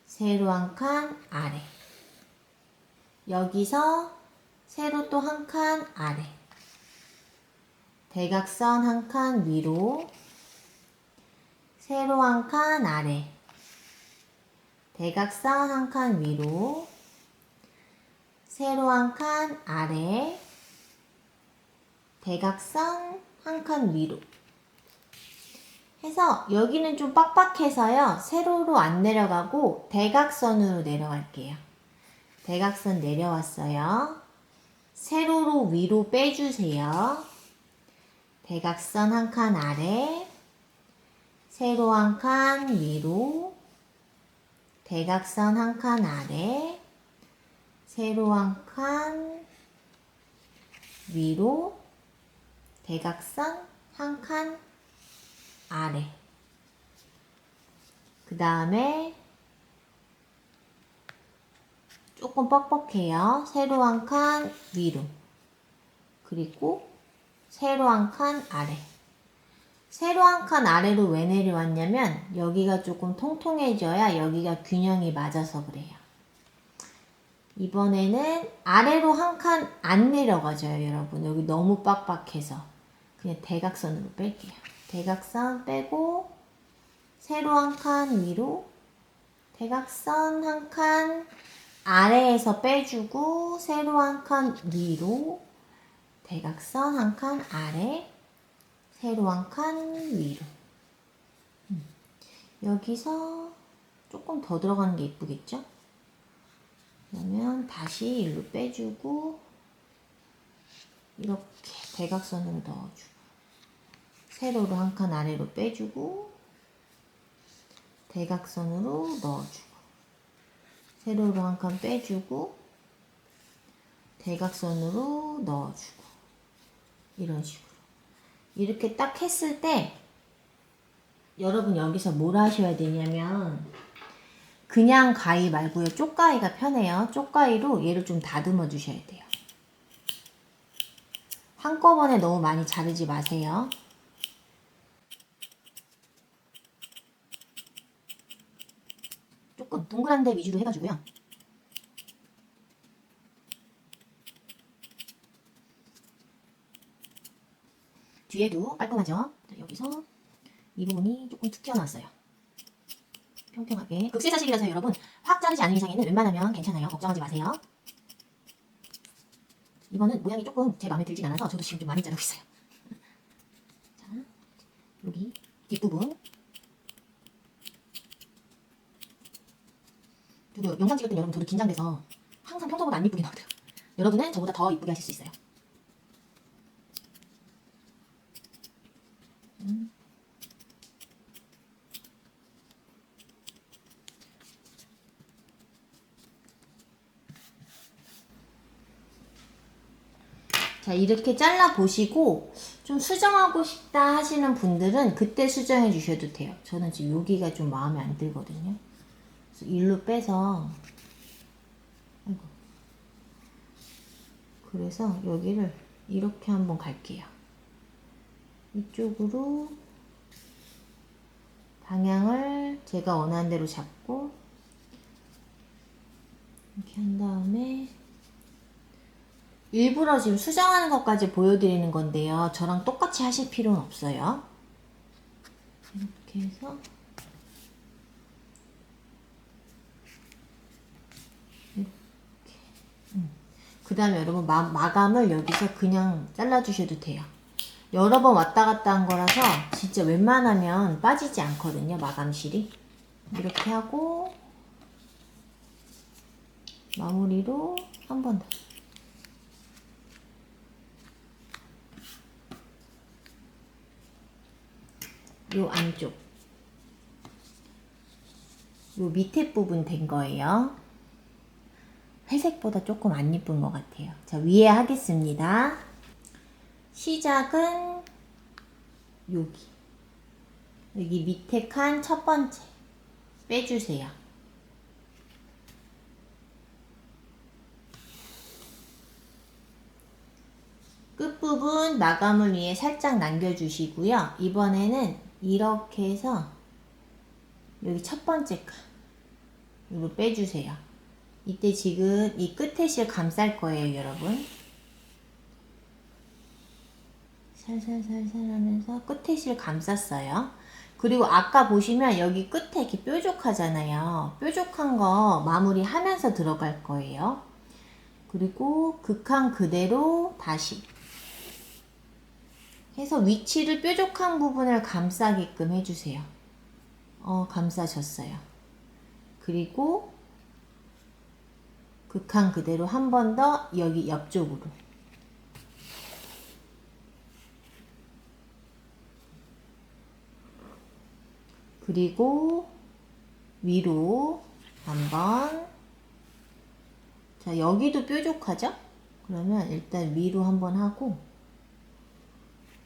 [SPEAKER 1] 세로 한 칸 아래 여기서 세로 또 한 칸 아래 대각선 한 칸 위로 세로 한 칸 아래 대각선 한 칸 위로 세로 한 칸 아래 대각선 한 칸 위로 해서 여기는 좀 빡빡해서요. 세로로 안 내려가고 대각선으로 내려갈게요. 대각선 내려왔어요. 세로로 위로 빼주세요. 대각선 한 칸 아래 세로 한 칸 위로 대각선 한 칸 아래 세로 한 칸 위로 대각선 한 칸 아래 그 다음에 조금 뻑뻑해요. 세로 한 칸 위로 그리고 세로 한 칸 아래 세로 한 칸 아래로 왜 내려왔냐면 여기가 조금 통통해져야 여기가 균형이 맞아서 그래요. 이번에는 아래로 한 칸 안 내려가져요, 여러분. 여기 너무 빡빡해서 그냥 대각선으로 뺄게요. 대각선 빼고 세로 한 칸 위로 대각선 한 칸 아래에서 빼주고 세로 한 칸 위로 대각선 한 칸 아래 세로 한 칸 위로 여기서 조금 더 들어가는 게 이쁘겠죠? 그러면 다시 일로 빼주고 이렇게 대각선으로 넣어주고, 세로로 한 칸 아래로 빼주고, 대각선으로 넣어주고, 세로로 한 칸 빼주고, 대각선으로 넣어주고, 이런 식으로. 이렇게 딱 했을 때 여러분 여기서 뭘 하셔야 되냐면, 그냥 가위 말고요, 쪽가위가 편해요. 쪽가위로 얘를 좀 다듬어 주셔야 돼요. 한꺼번에 너무 많이 자르지 마세요. 조금 동그란 데 위주로 해가지고요. 뒤에도 깔끔하죠? 자, 여기서 이 부분이 조금 툭 튀어나왔어요. 평평하게. 극세사실이라서 여러분 확 자르지 않은 이상에는 웬만하면 괜찮아요. 걱정하지 마세요. 이거는 모양이 조금 제 마음에 들진 않아서 저도 지금 좀 많이 자르고 있어요. 자, 여기 뒷부분. 그리고 영상 찍을 때 여러분 저도 긴장돼서 항상 평소보다 안 이쁘게 나오더라고요. 여러분은 저보다 더 이쁘게 하실 수 있어요. 자, 이렇게 잘라 보시고 좀 수정하고 싶다 하시는 분들은 그때 수정해 주셔도 돼요. 저는 지금 여기가 좀 마음에 안 들거든요. 그래서 일로 빼서, 아이고. 그래서 여기를 이렇게 한번 갈게요. 이쪽으로 방향을 제가 원하는 대로 잡고 이렇게 한 다음에, 일부러 지금 수정하는 것까지 보여드리는 건데요. 저랑 똑같이 하실 필요는 없어요. 이렇게 해서 이렇게. 그 다음에 여러분 마감을 여기서 그냥 잘라주셔도 돼요. 여러 번 왔다 갔다 한 거라서 진짜 웬만하면 빠지지 않거든요. 마감실이. 이렇게 하고 마무리로 한 번 더. 요 안쪽, 요 밑에 부분 된 거예요. 회색보다 조금 안 예쁜 것 같아요. 자, 위에 하겠습니다. 시작은 여기 밑에 칸 첫 번째 빼주세요. 끝부분 마감을 위해 살짝 남겨주시고요. 이번에는 이렇게 해서 여기 첫 번째 칸 이거 빼주세요. 이때 지금 이 끝에 실 감쌀 거예요, 여러분. 살살살살 하면서 끝에 실 감쌌어요. 그리고 아까 보시면 여기 끝에 이렇게 뾰족하잖아요. 뾰족한 거 마무리 하면서 들어갈 거예요. 그리고 그 칸 그대로 다시 해서 위치를 뾰족한 부분을 감싸게끔 해주세요. 감싸졌어요. 그리고 그 칸 그대로 한 번 더 여기 옆쪽으로. 그리고 위로 한번. 자, 여기도 뾰족하죠? 그러면 일단 위로 한번 하고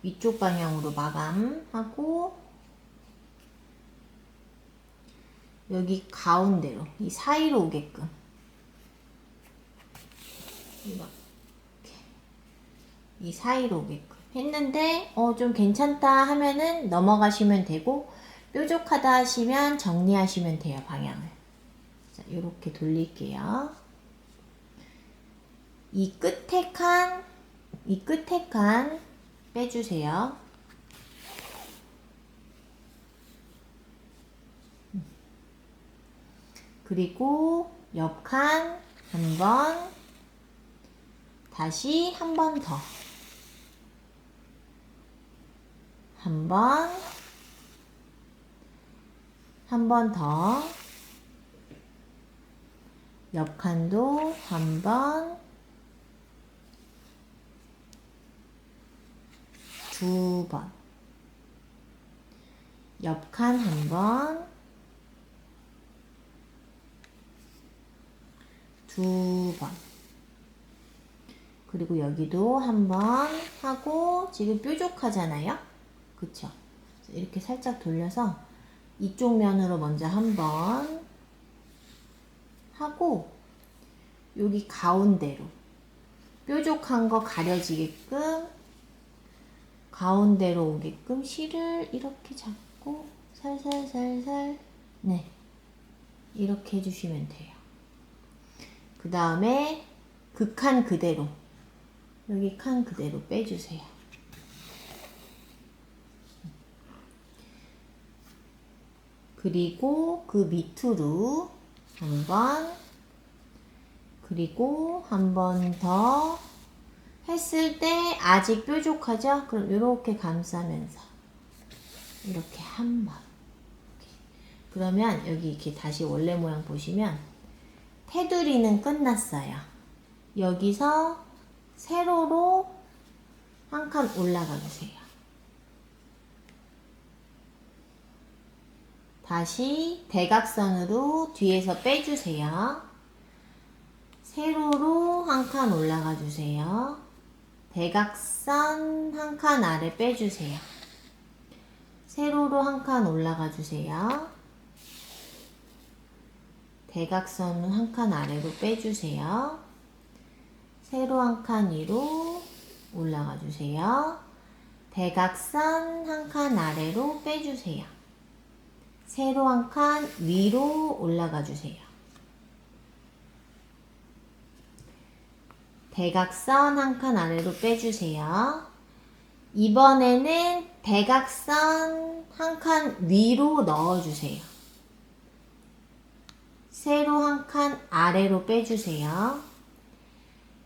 [SPEAKER 1] 위쪽 방향으로 마감하고 여기 가운데로 이 사이로 오게끔 이렇게 이 사이로 오게끔 했는데 좀 괜찮다 하면은 넘어가시면 되고 뾰족하다 하시면 정리하시면 돼요, 방향을. 자, 이렇게 돌릴게요. 이 끝에 칸 빼주세요. 그리고 옆 칸 한 번, 다시 한 번 더, 한 번, 한 번 더, 옆 칸도 한 번, 2번, 옆 칸 1번, 2번, 그리고 여기도 1번 하고, 지금 뾰족하잖아요? 그쵸? 이렇게 살짝 돌려서 이쪽 면으로 먼저 1번 하고, 여기 가운데로 뾰족한 거 가려지게끔 가운데로 오게끔 실을 이렇게 잡고 살살살살, 네, 이렇게 해주시면 돼요. 그 다음에 그 칸 그대로, 여기 칸 그대로 빼주세요. 그리고 그 밑으로 1번, 그리고 1번 더 했을 때 아직 뾰족하죠? 그럼 이렇게 감싸면서 이렇게 1번. 그러면 여기 이렇게 다시 원래 모양 보시면 테두리는 끝났어요. 여기서 세로로 1칸 올라가 주세요. 다시 대각선으로 뒤에서 빼주세요. 세로로 1칸 올라가 주세요. 대각선 1칸 아래 빼주세요. 세로로 1칸 올라가 주세요. 대각선은 1칸 아래로 빼주세요. 세로 1칸 위로 올라가 주세요. 대각선 1칸 아래로 빼주세요. 세로 1칸 위로 올라가 주세요. 대각선 1칸 아래로 빼주세요. 이번에는 대각선 1칸 위로 넣어주세요. 세로 1칸 아래로 빼주세요.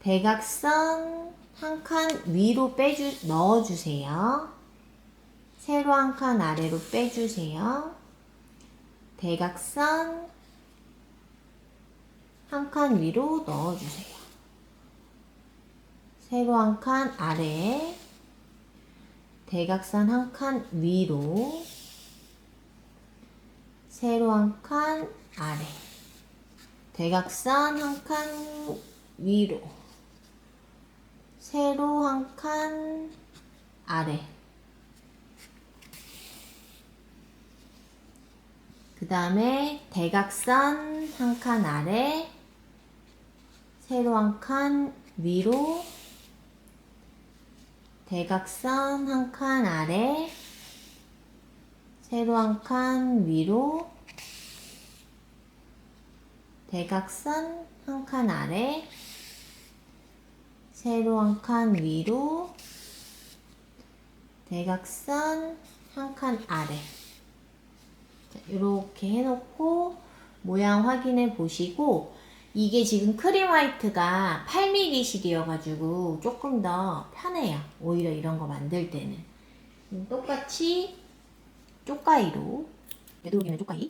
[SPEAKER 1] 대각선 1칸 위로 넣어주세요. 세로 1칸 아래로 빼주세요. 대각선 1칸 위로 넣어주세요. 세로 1칸 아래, 대각선 1칸 위로, 세로 1칸 아래, 대각선 1칸 위로, 세로 1칸 아래. 그 다음에 대각선 1칸 아래, 세로 1칸 위로, 대각선 1칸 아래, 세로 1칸 위로, 대각선 1칸 아래, 세로 1칸 위로, 대각선 1칸 아래. 자, 이렇게 해놓고 모양 확인해 보시고, 이게 지금 크림 화이트가 8mm 실이어가지고 조금 더 편해요. 오히려 이런 거 만들 때는. 똑같이 쪽가위로, 되도록이면 쪽가위로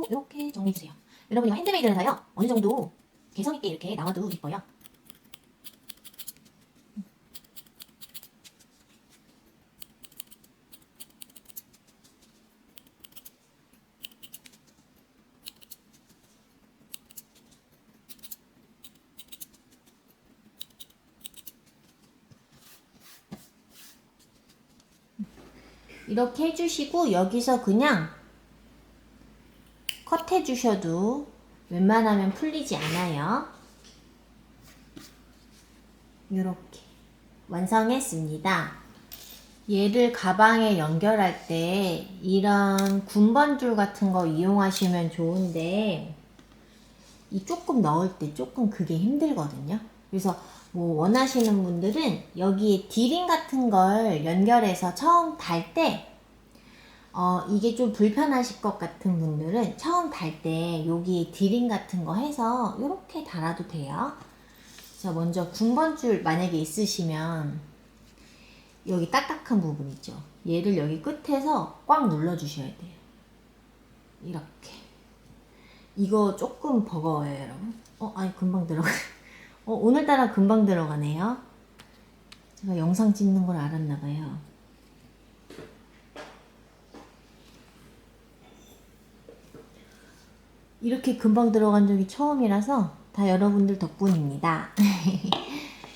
[SPEAKER 1] 이렇게 정리해주세요. 여러분, 이거 핸드메이드라서요, 어느 정도 개성있게 이렇게 나와도 이뻐요. 이렇게 해주시고 여기서 그냥 컷 해주셔도 웬만하면 풀리지 않아요. 이렇게 완성했습니다. 얘를 가방에 연결할 때 이런 군번줄 같은 거 이용하시면 좋은데, 이 조금 넣을 때 조금 그게 힘들거든요. 그래서 뭐 원하시는 분들은 여기에 디링 같은 걸 연결해서 처음 달 때, 이게 좀 불편하실 것 같은 분들은 처음 달 때 여기에 디링 같은 거 해서 이렇게 달아도 돼요. 자, 먼저 군번줄 만약에 있으시면 여기 딱딱한 부분 있죠. 얘를 여기 끝에서 꽉 눌러 주셔야 돼요. 이렇게. 이거 조금 버거워요, 여러분. 아니, 금방 들어가. 오늘따라 금방 들어가네요. 제가 영상 찍는 걸 알았나봐요. 이렇게 금방 들어간 적이 처음이라서 다 여러분들 덕분입니다.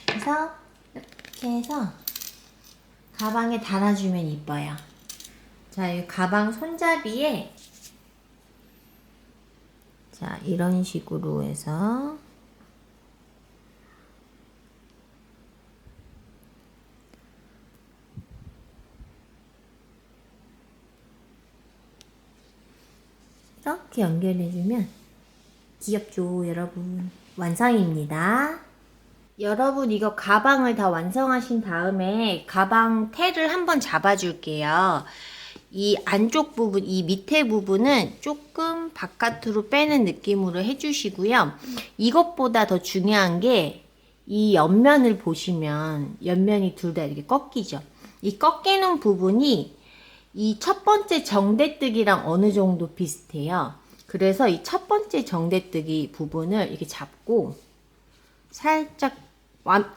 [SPEAKER 1] 그래서 이렇게 해서 가방에 달아주면 이뻐요. 자, 이 가방 손잡이에 자, 이런 식으로 해서 이렇게 연결해주면 귀엽죠, 여러분. 완성입니다. 여러분, 이거 가방을 다 완성하신 다음에 가방 테를 한번 잡아줄게요. 이 안쪽 부분, 이 밑에 부분은 조금 바깥으로 빼는 느낌으로 해주시고요. 이것보다 더 중요한 게 이 옆면을 보시면 옆면이 둘 다 이렇게 꺾이죠. 이 꺾이는 부분이 이 첫 번째 정대뜨기랑 어느 정도 비슷해요. 그래서 이 첫 번째 정대뜨기 부분을 이렇게 잡고 살짝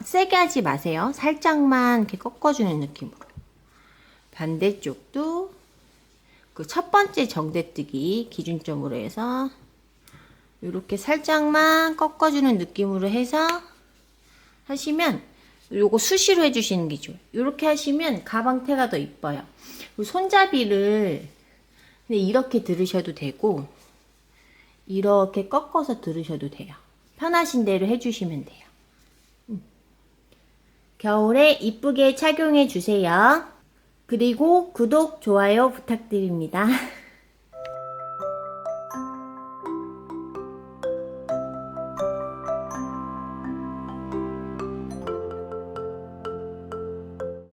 [SPEAKER 1] 세게 하지 마세요. 살짝만 이렇게 꺾어주는 느낌으로. 반대쪽도 그 첫 번째 정대뜨기 기준점으로 해서 이렇게 살짝만 꺾어주는 느낌으로 해서 하시면 요거 수시로 해주시는 게 좋아요. 이렇게 하시면 가방테가 더 이뻐요. 손잡이를 근데 이렇게 들으셔도 되고 이렇게 꺾어서 들으셔도 돼요. 편하신 대로 해주시면 돼요. 겨울에 이쁘게 착용해 주세요. 그리고 구독, 좋아요 부탁드립니다.